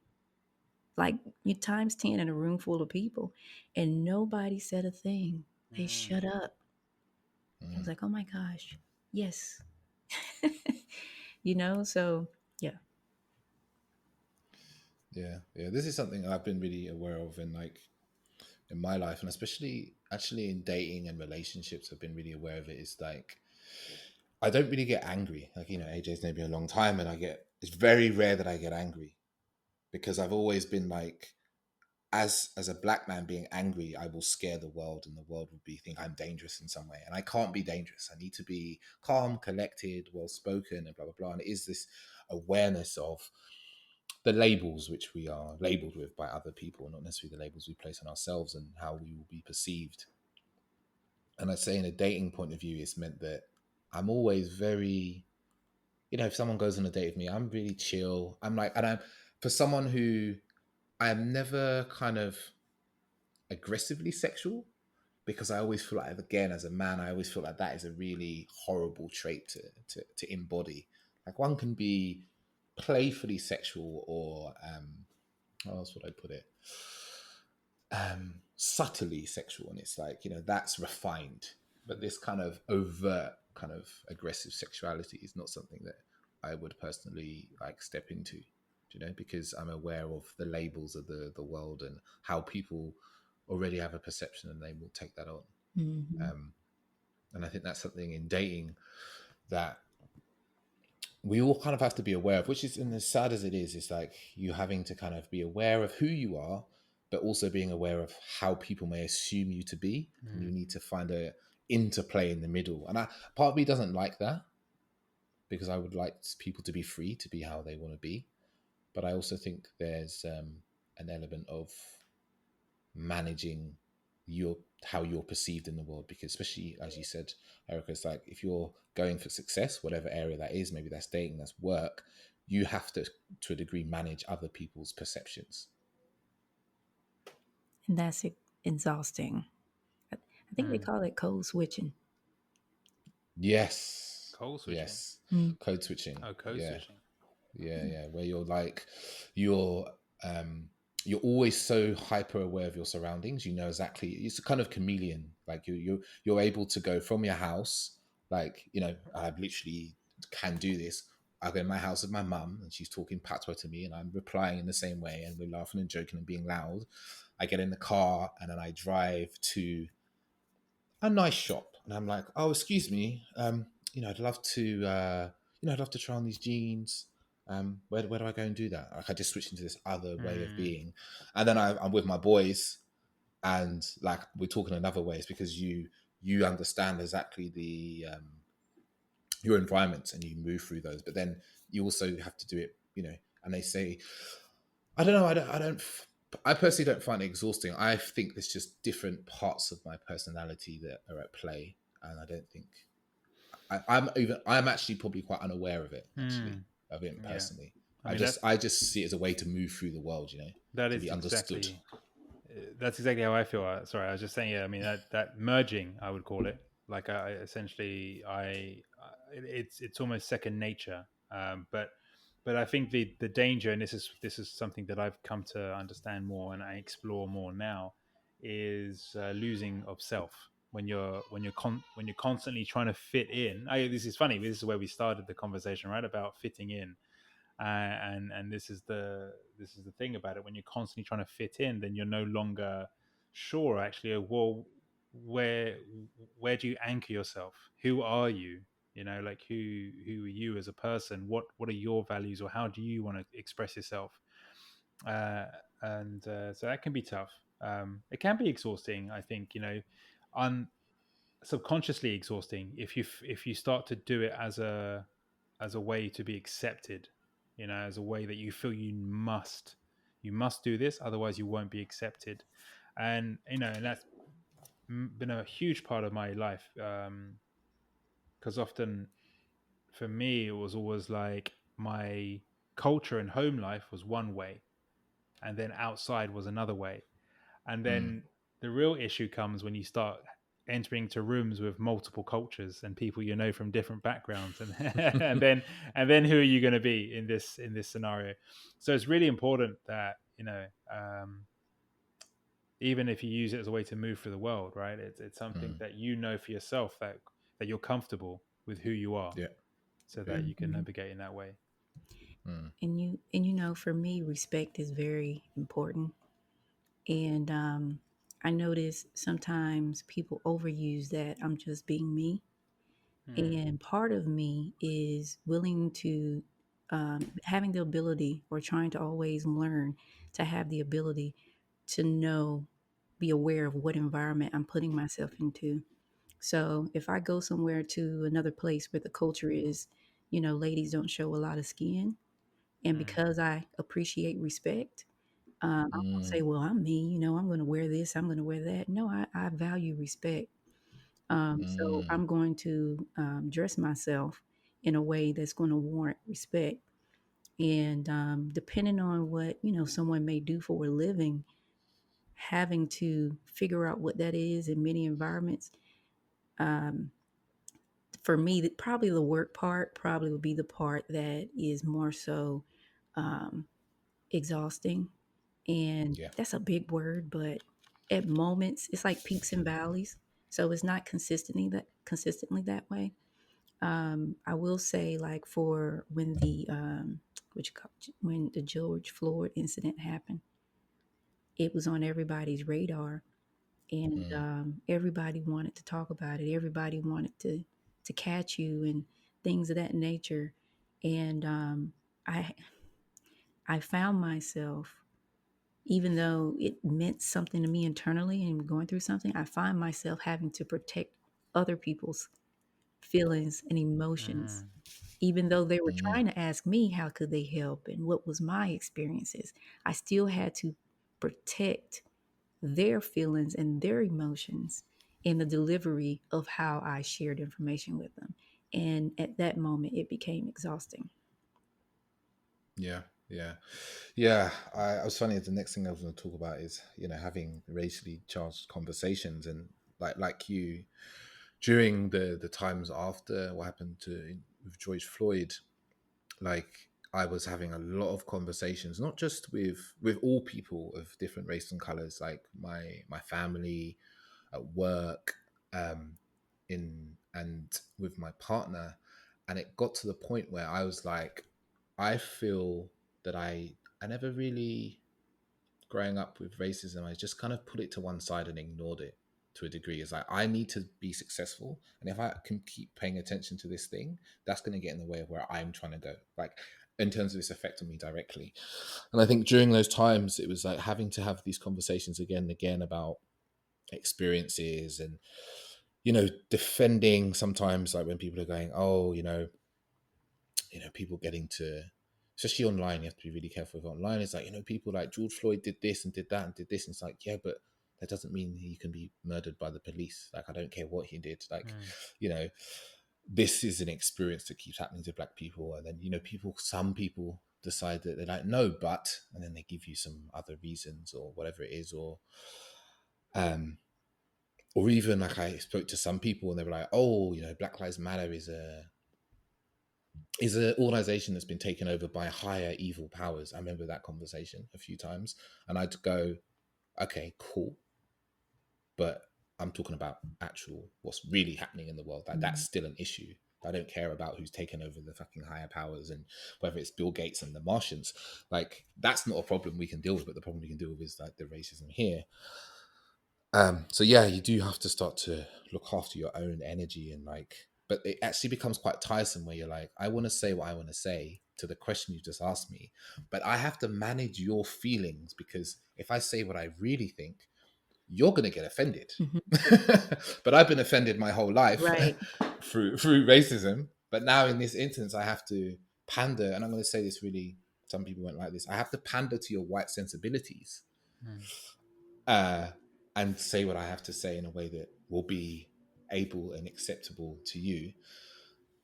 like you times 10 in a room full of people. And nobody said a thing. They shut up. I was Mm, like, oh my gosh, yes. So yeah. yeah, yeah. This is something I've been really aware of in my life, and especially actually in dating and relationships. I've been really aware of it. Is like I don't really get angry. Like AJ's known me a long time, and it's very rare that I get angry because I've always been like, as a black man being angry, I will scare the world, and the world would think I'm dangerous in some way, and I can't be dangerous. I need to be calm, collected, well spoken, and blah blah blah. And it is this awareness of the labels which we are labeled with by other people, not necessarily the labels we place on ourselves, and how we will be perceived. And I'd say in a dating point of view, it's meant that I'm always very, if someone goes on a date with me, I'm really chill. I'm like, and I'm for someone who I am never kind of aggressively sexual, because I always feel like, again, as a man, I always feel like that is a really horrible trait to embody. Like one can be playfully sexual, or how else would I put it? Subtly sexual, and it's like that's refined. But this kind of overt, kind of aggressive sexuality is not something that I would personally like step into, because I'm aware of the labels of the world and how people already have a perception and they will take that on. Mm-hmm. And I think that's something in dating that we all kind of have to be aware of, which is, and as sad as it is, it's like you having to kind of be aware of who you are, but also being aware of how people may assume you to be. And you need to find a interplay in the middle. And part of me doesn't like that, because I would like people to be free to be how they want to be. But I also think there's an element of managing how you're perceived in the world, because especially as you said, Erica, it's like if you're going for success, whatever area that is, maybe that's dating, that's work, you have to a degree manage other people's perceptions. And that's exhausting. I think they call it code switching. Yes. Code switching. Yes. Mm. Code switching. Oh, code Yeah. switching. Yeah, where you're like um you're always so hyper aware of your surroundings. You know exactly, it's a kind of chameleon. Like you're able to go from your house, like, I literally can do this. I go in my house with my mum and she's talking patois to me and I'm replying in the same way and we're laughing and joking and being loud. I get in the car and then I drive to a nice shop and I'm like, oh, excuse me, I'd love to I'd love to try on these jeans. Where do I go and do that? Like, I just switched into this other way of being. And then I'm with my boys and like we're talking in other ways, because you understand exactly the your environments and you move through those. But then you also have to do it, and they say, I don't know, I personally don't find it exhausting. I think there's just different parts of my personality that are at play, and I don't think I'm actually probably quite unaware of it, of it Yeah. personally. I mean, I just see it as a way to move through the world, that to is be understood. that's exactly how I feel. Sorry, I was just saying. Yeah, I mean that merging, I would call it. Like it's almost second nature. But I think the danger, and this is something that I've come to understand more and I explore more now, is losing of self when you're constantly trying to fit in. This is funny. This is where we started the conversation, right, about fitting in. And this is the thing about it. When you're constantly trying to fit in, then you're no longer sure actually of, well, where where do you anchor yourself? Who are you? Like who are you as a person? What are your values, or how do you want to express yourself? uh, and so that can be tough. It can be exhausting, I think, subconsciously exhausting if you start to do it as a way to be accepted, as a way that you feel you must do this, otherwise you won't be accepted. And that's been a huge part of my life, because often for me it was always like my culture and home life was one way, and then outside was another way. And Mm. then the real issue comes when you start entering into rooms with multiple cultures and people from different backgrounds, and and then who are you going to be in this scenario? So it's really important that even if you use it as a way to move through the world, right? It's something Mm. that for yourself, that you're comfortable with who you are, Yeah. so Yeah. that you can Mm-hmm. navigate in that way. Mm. And for me, respect is very important. And I notice sometimes people overuse that I'm just being me. Hmm. And part of me is willing to, having the ability or trying to always learn to have the ability to know, be aware of what environment I'm putting myself into. So if I go somewhere to another place where the culture is, ladies don't show a lot of skin. And Hmm. because I appreciate respect, I won't Mm. say, well, I'm me, I'm going to wear this, I'm going to wear that. No, I value respect. So Mm. I'm going to dress myself in a way that's going to warrant respect. And depending on what, someone may do for a living, having to figure out what that is in many environments. Um, for me, probably the work part probably would be the part that is more so um, exhausting. And Yeah. that's a big word, but at moments it's like peaks and valleys. So it's not consistently that way. I will say, like, for when the when the George Floyd incident happened, it was on everybody's radar, and Mm, everybody wanted to talk about it. Everybody wanted to catch you and things of that nature. And I I found myself, even though it meant something to me internally and going through something, I find myself having to protect other people's feelings and emotions. Mm. Even though they were mm, trying to ask me how could they help and what was my experiences, I still had to protect their feelings and their emotions in the delivery of how I shared information with them. And at that moment, it became exhausting. yeah, yeah, yeah. I was funny. The next thing I was going to talk about is having racially charged conversations, and like you during the times after what happened to with George Floyd. Like, I was having a lot of conversations, not just with all people of different race and colors, like my family, at work, um, in and with my partner, and it got to the point where I was like, I feel that I never really, growing up with racism, I just kind of put it to one side and ignored it to a degree. It's like, I need to be successful, and if I can keep paying attention to this thing, that's going to get in the way of where I'm trying to go. Like, in terms of its effect on me directly. And I think during those times, it was like having to have these conversations again and again about experiences, and defending sometimes, like when people are going, oh, people getting to, especially online, you have to be really careful with online. It's like, people like George Floyd did this and did that and did this. And it's like, yeah, but that doesn't mean he can be murdered by the police. Like, I don't care what he did. Like, Mm. you know, this is an experience that keeps happening to black people. And then, some people decide that they're like, no, but, and then they give you some other reasons or whatever it is, um, or even like I spoke to some people and they were like, oh, Black Lives Matter is an organization that's been taken over by higher evil powers. I remember that conversation a few times, and I'd go, okay, cool, but I'm talking about actual what's really happening in the world. Like, that's Mhm. still an issue. I don't care about who's taken over the fucking higher powers and whether it's Bill Gates and the Martians. Like, that's not a problem we can deal with, but the problem we can deal with is like the racism here. So yeah, you do have to start to look after your own energy, and like, but it actually becomes quite tiresome where you're like, I want to say what I want to say to the question you just asked me, but I have to manage your feelings, because if I say what I really think, you're going to get offended. Mhm. But I've been offended my whole life Right. through racism. But now in this instance, I have to pander, and I'm going to say this really. Some people won't like this. I have to pander to your white sensibilities, Mm. uh, and say what I have to say in a way that will be able and acceptable to you,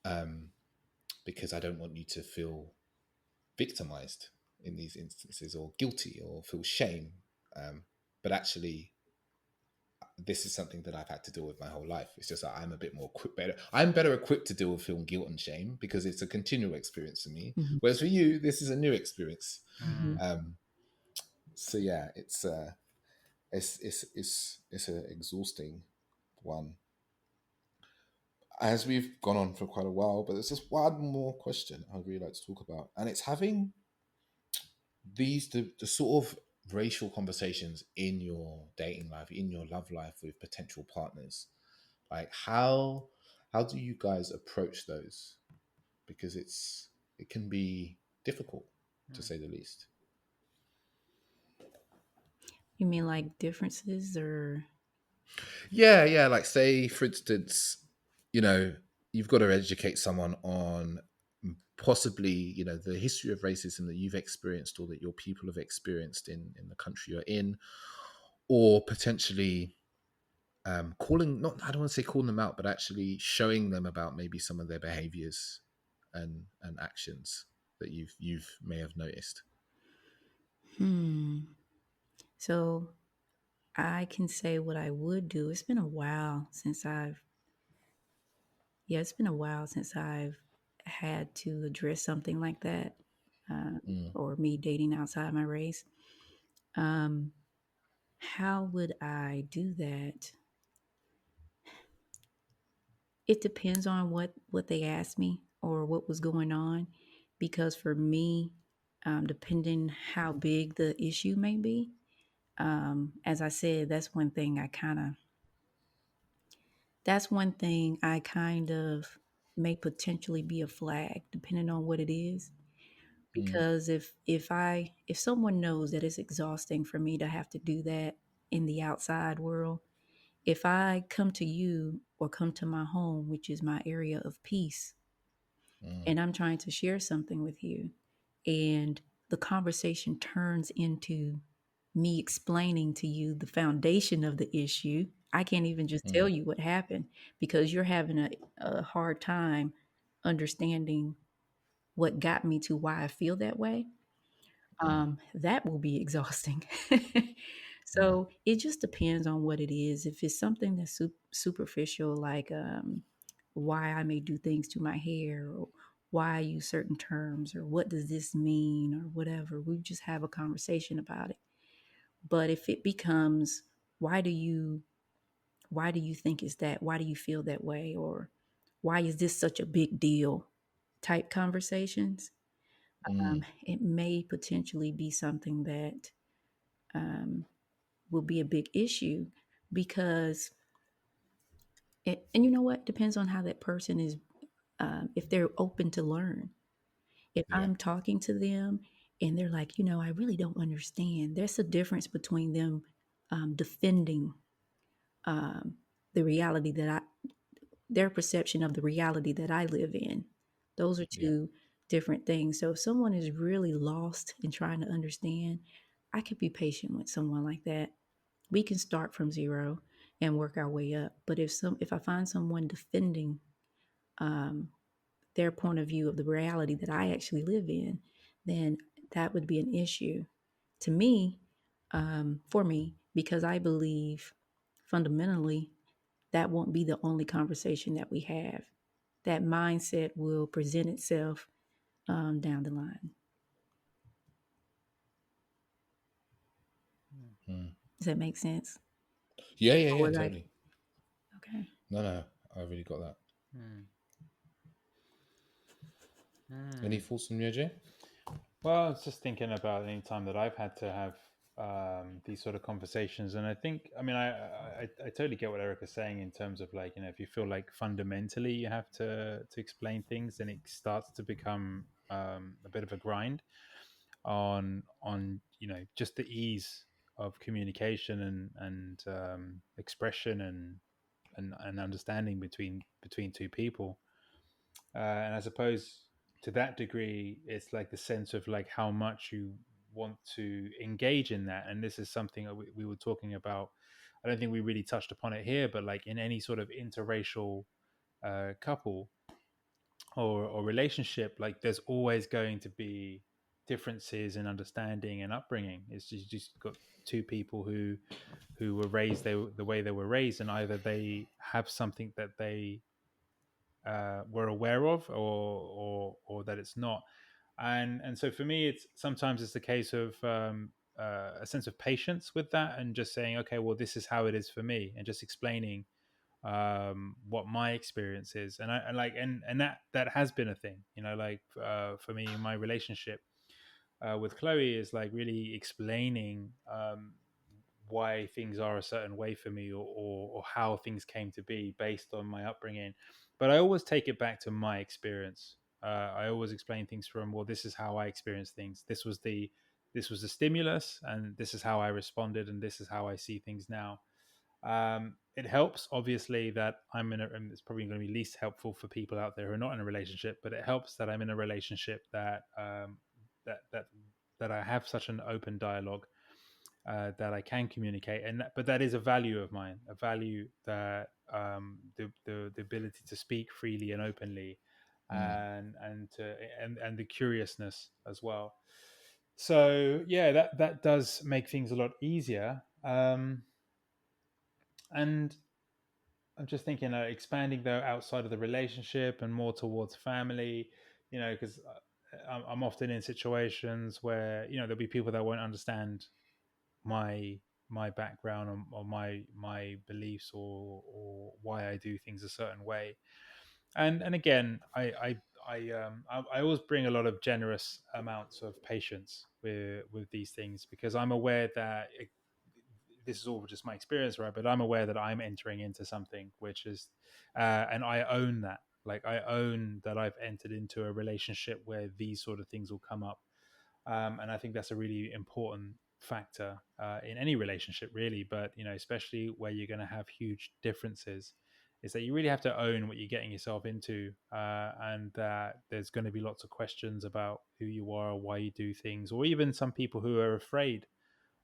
um, because I don't want you to feel victimized in these instances, or guilty, or feel shame. But actually, this is something that I've had to deal with my whole life. It's just that I'm a bit more better. I'm better equipped to deal with feeling guilt and shame because it's a continual experience for me. Mhm. Whereas for you, this is a new experience. Mhm. Mm. Um, so yeah, it's an exhausting one, as we've gone on for quite a while. But there's just one more question I'd really like to talk about, and it's having the sort of racial conversations in your dating life, in your love life with potential partners. Like, how do you guys approach those? Because it can be difficult, to Mm. say the least. You mean like differences or? Yeah, yeah. Like, say for instance, you know, you've got to educate someone on possibly, the history of racism that you've experienced or that your people have experienced in the country you're in, or potentially calling, not, I don't want to say calling them out, but actually showing them about maybe some of their behaviors and actions that you've may have noticed. Hmm. So I can say what I would do. It's been a while since it's been a while since I've had to address something like that, uh, Mm, or me dating outside my race. Um, how would I do that? It depends on what they asked me or what was going on, because for me, depending how big the issue may be, as I said, that's one thing I kind of may potentially be a flag, depending on what it is. Mm, Because if someone knows that it's exhausting for me to have to do that in the outside world, if I come to you or come to my home, which is my area of peace, mm, and I'm trying to share something with you, and the conversation turns into me explaining to you the foundation of the issue, I can't even just tell mm, you what happened because you're having a hard time understanding what got me to why I feel that way. mm, That will be exhausting. mm, So it just depends on what it is. If it's something that's superficial, like why I may do things to my hair, or why I use certain terms, or what does this mean, or whatever, we just have a conversation about it. But if it becomes, why do you why do you think it's that? Why do you feel that way? Or why is this such a big deal? Type conversations, mm, it may potentially be something that um, will be a big issue because and you know what, depends on how that person is, if they're open to learn. If yeah, I'm talking to them and they're like, I really don't understand, there's a difference between them defending um, the reality that their perception of the reality that I live in. Those are yeah, two different things. So if someone is really lost in trying to understand, I could be patient with someone like that. We can start from zero and work our way up. But if I find someone defending um, their point of view of the reality that I actually live in, then that would be an issue to me, for me, because I believe fundamentally that won't be the only conversation that we have. That mindset will present itself down the line. mm. Does that make sense? Yeah, yeah, Or yeah, was I totally. okay? No, no, I really got that. Hmm. Any Hmm. thoughts from you, Jay? Well, I was just thinking about any time that I've had to have these sort of conversations, and I think, I mean, I totally get what Erica's saying in terms of, like, if you feel like fundamentally you have to explain things, then it starts to become a bit of a grind on just the ease of communication and expression and understanding between two people. And I suppose to that degree, it's like the sense of like how much you want to engage in that. And this is something that we were talking about. I don't think we really touched upon it here, but like in any sort of interracial couple or relationship, like there's always going to be differences in understanding and upbringing. It's just got two people who were raised the way they were raised, and either they have something that they were aware of, or that it's not. And so for me, it's sometimes it's a case of a sense of patience with that, and just saying, okay, well, this is how it is for me, and just explaining what my experience is. And that has been a thing, like for me in my relationship with Chloe, is like really explaining why things are a certain way for me, or how things came to be based on my upbringing. But I always take it back to my experience. I always explain things from, well, this is how I experienced things. This was the stimulus, and this is how I responded, and this is how I see things now. It helps, obviously, that and it's probably going to be least helpful for people out there who are not in a relationship, but it helps that I'm in a relationship that that that I have such an open dialogue, that I can communicate, but that is a value of mine, a value that the ability to speak freely and openly, Mm, and the curiousness as well. So yeah, that does make things a lot easier. And I'm just thinking, expanding though outside of the relationship and more towards family, because I'm often in situations where there'll be people that won't understand my my background or my beliefs or why I do things a certain way. And again, I always bring a lot of generous amounts of patience with these things, because I'm aware that this is all just my experience, right? But I'm aware that I'm entering into something which is, and I own that. Like, I own that I've entered into a relationship where these sort of things will come up, and I think that's a really important factor in any relationship, really. But especially where you're going to have huge differences, is that you really have to own what you're getting yourself into, and that there's going to be lots of questions about who you are, or why you do things, or even some people who are afraid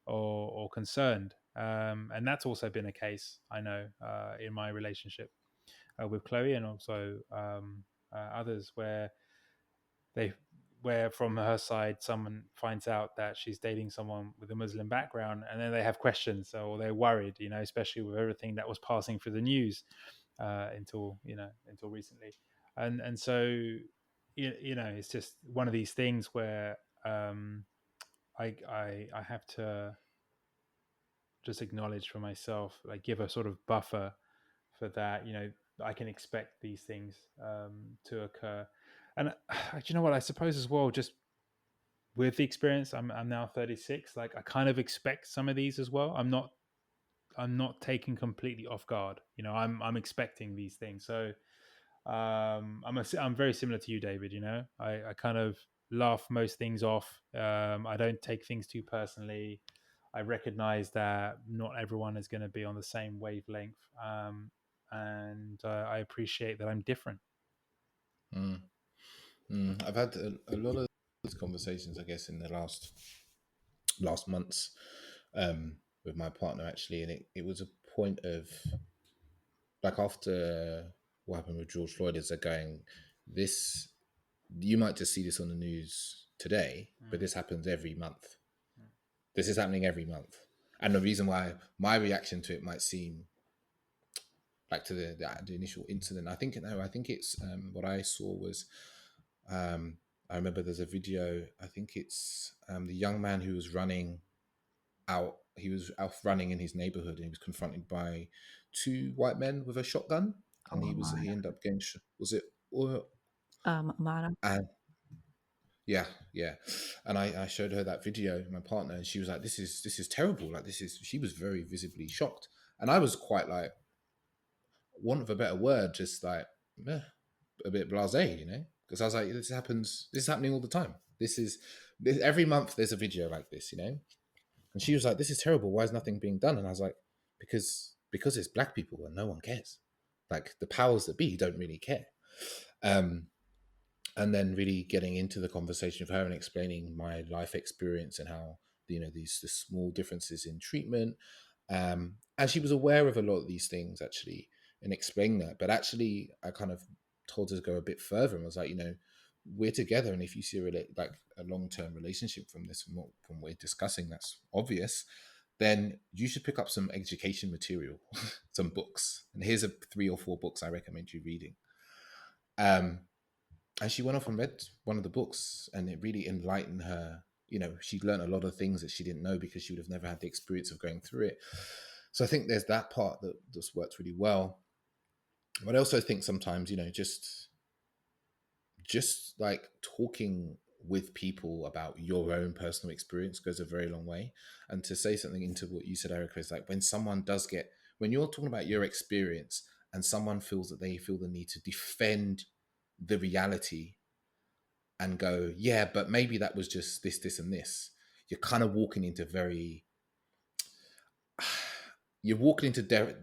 or concerned. And that's also been a case, I know, in my relationship with Chloe, and also others, they where from her side someone finds out that she's dating someone with a Muslim background, and then they have questions, or they're worried, especially with everything that was passing through the news until recently. And so it's just one of these things where I have to just acknowledge for myself, like, give a sort of buffer for that. I can expect these things to occur. And you know what, I suppose as well, just with the experience, I'm now 36, like, I kind of expect some of these as well. I'm not taken completely off guard. I'm expecting these things. So I'm very similar to you, David. I kind of laugh most things off. I don't take things too personally. I recognize that not everyone is going to be on the same wavelength, and I appreciate that I'm different. I've had a lot of these conversations, I guess, in the last months with my partner, actually, and it was a point of, like, after what happened with George Floyd, is they're going, this, you might just see this on the news today, but this happens every month. This is happening every month. And the reason why my reaction to it might seem like, to the initial incident, I think it's what I saw was, I remember there's a video, I think it's the young man who was running out. He was out running in his neighborhood, and he was confronted by two white men with a shotgun, Oh, and Ahmad. he ended up getting was it or Ahmad. and yeah, yeah. And I showed her that video, my partner, and she was like, this is terrible, like, she was very visibly shocked, and I was quite, like, want of a better word, just like, a bit blasé, because I was like, this is happening all the time. Every month there's a video like this. And she was like, this is terrible, why is nothing being done? And I was like, because it's black people and no one cares. Like, the powers that be don't really care. And then really getting into the conversation with her and explaining my life experience and how, these the small differences in treatment, and she was aware of a lot of these things, actually, and explained that. But actually, I kind of told her to go a bit further and was like, we're together, and if you see a long-term relationship from this, from what we're discussing, that's obvious, then you should pick up some education material, some books. And here's 3 or 4 books I recommend you reading. And she went off and read one of the books, and it really enlightened her. She learned a lot of things that she didn't know, because she would have never had the experience of going through it. So I think there's that part that just worked really well. But I also think sometimes, just like talking with people about your own personal experience goes a very long way. And to say something into what you said, Erica, is like, when you're talking about your experience and someone feels that they feel the need to defend the reality and go, yeah, but maybe that was just this, and this, you're kind of walking into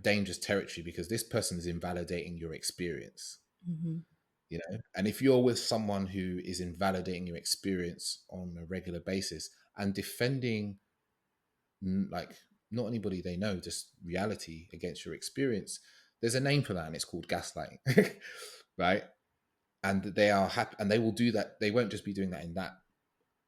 dangerous territory, because this person is invalidating your experience. Mm-hmm. And if you're with someone who is invalidating your experience on a regular basis and defending, like, not anybody they know, just reality against your experience, there's a name for that, and it's called gaslighting. Right? And they are happy, and they will do that. They won't just be doing that in that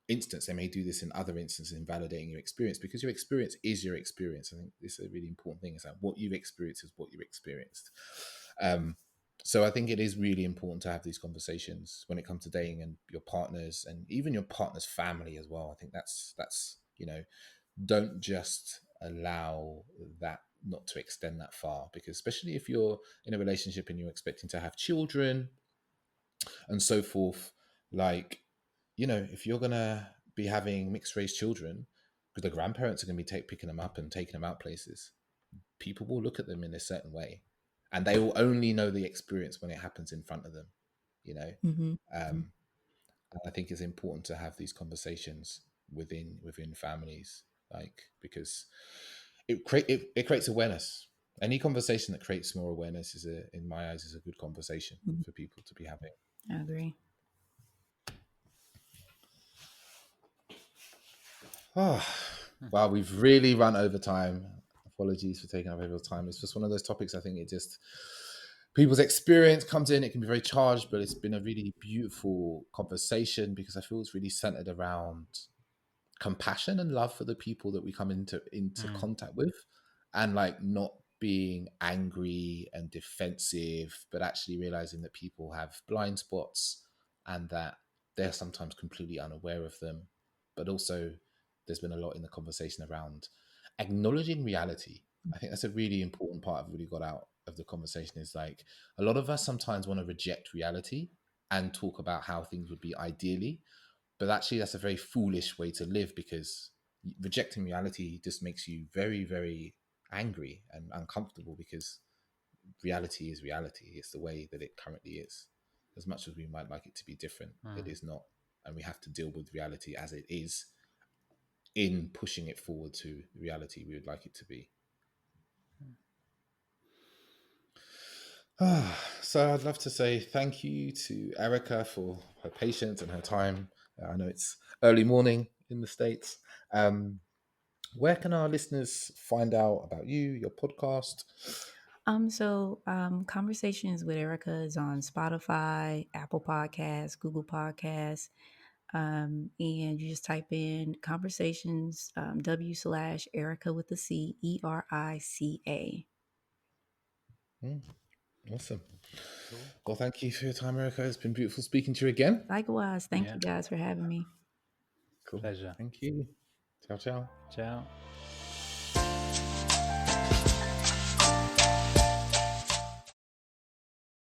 instance. They may do this in other instances, invalidating your experience, because your experience is your experience. I think this is a really important thing, is that what you've experienced is what you've experienced. So I think it is really important to have these conversations when it comes to dating, and your partners, and even your partner's family as well. I think that's don't just allow that not to extend that far, because especially if you're in a relationship and you're expecting to have children and so forth, like, you know, if you're gonna be having mixed race children, because the grandparents are gonna be picking them up and taking them out places, people will look at them in a certain way, and they will only know the experience when it happens in front of them, you know. Mm-hmm. And I think it's important to have these conversations within families, like, because it creates awareness. Any conversation that creates more awareness in my eyes, is a good conversation Mm-hmm. for people to be having. I agree. Oh, wow, we've really run over time. Apologies for taking up over time. It's just one of those topics. I think it just, people's experience comes in. It can be very charged, but it's been a really beautiful conversation, because I feel it's really centered around compassion and love for the people that we come into contact with, and like not being angry and defensive, but actually realizing that people have blind spots and that they're sometimes completely unaware of them. But also, there's been a lot in the conversation around acknowledging reality. I think that's a really important part I've really got out of the conversation, is like, a lot of us sometimes want to reject reality and talk about how things would be ideally, but actually that's a very foolish way to live, because rejecting reality just makes you very, very angry and uncomfortable, because reality is reality. It's the way that it currently is. As much as we might like it to be different, it is not. And we have to deal with reality as it is, in pushing it forward to the reality we would like it to be. So I'd love to say thank you to Erica for her patience and her time. I know it's early morning in the States. Where can our listeners find out about you, your podcast? Conversations with Erica is on Spotify, Apple Podcasts, Google Podcasts, and you just type in conversations, W/Erica with the C, ERICA. Awesome. Cool. Well, thank you for your time, Erica. It's been beautiful speaking to you again. Likewise, thank you guys for having me. Cool. Pleasure. Thank you. Ciao, ciao. Ciao.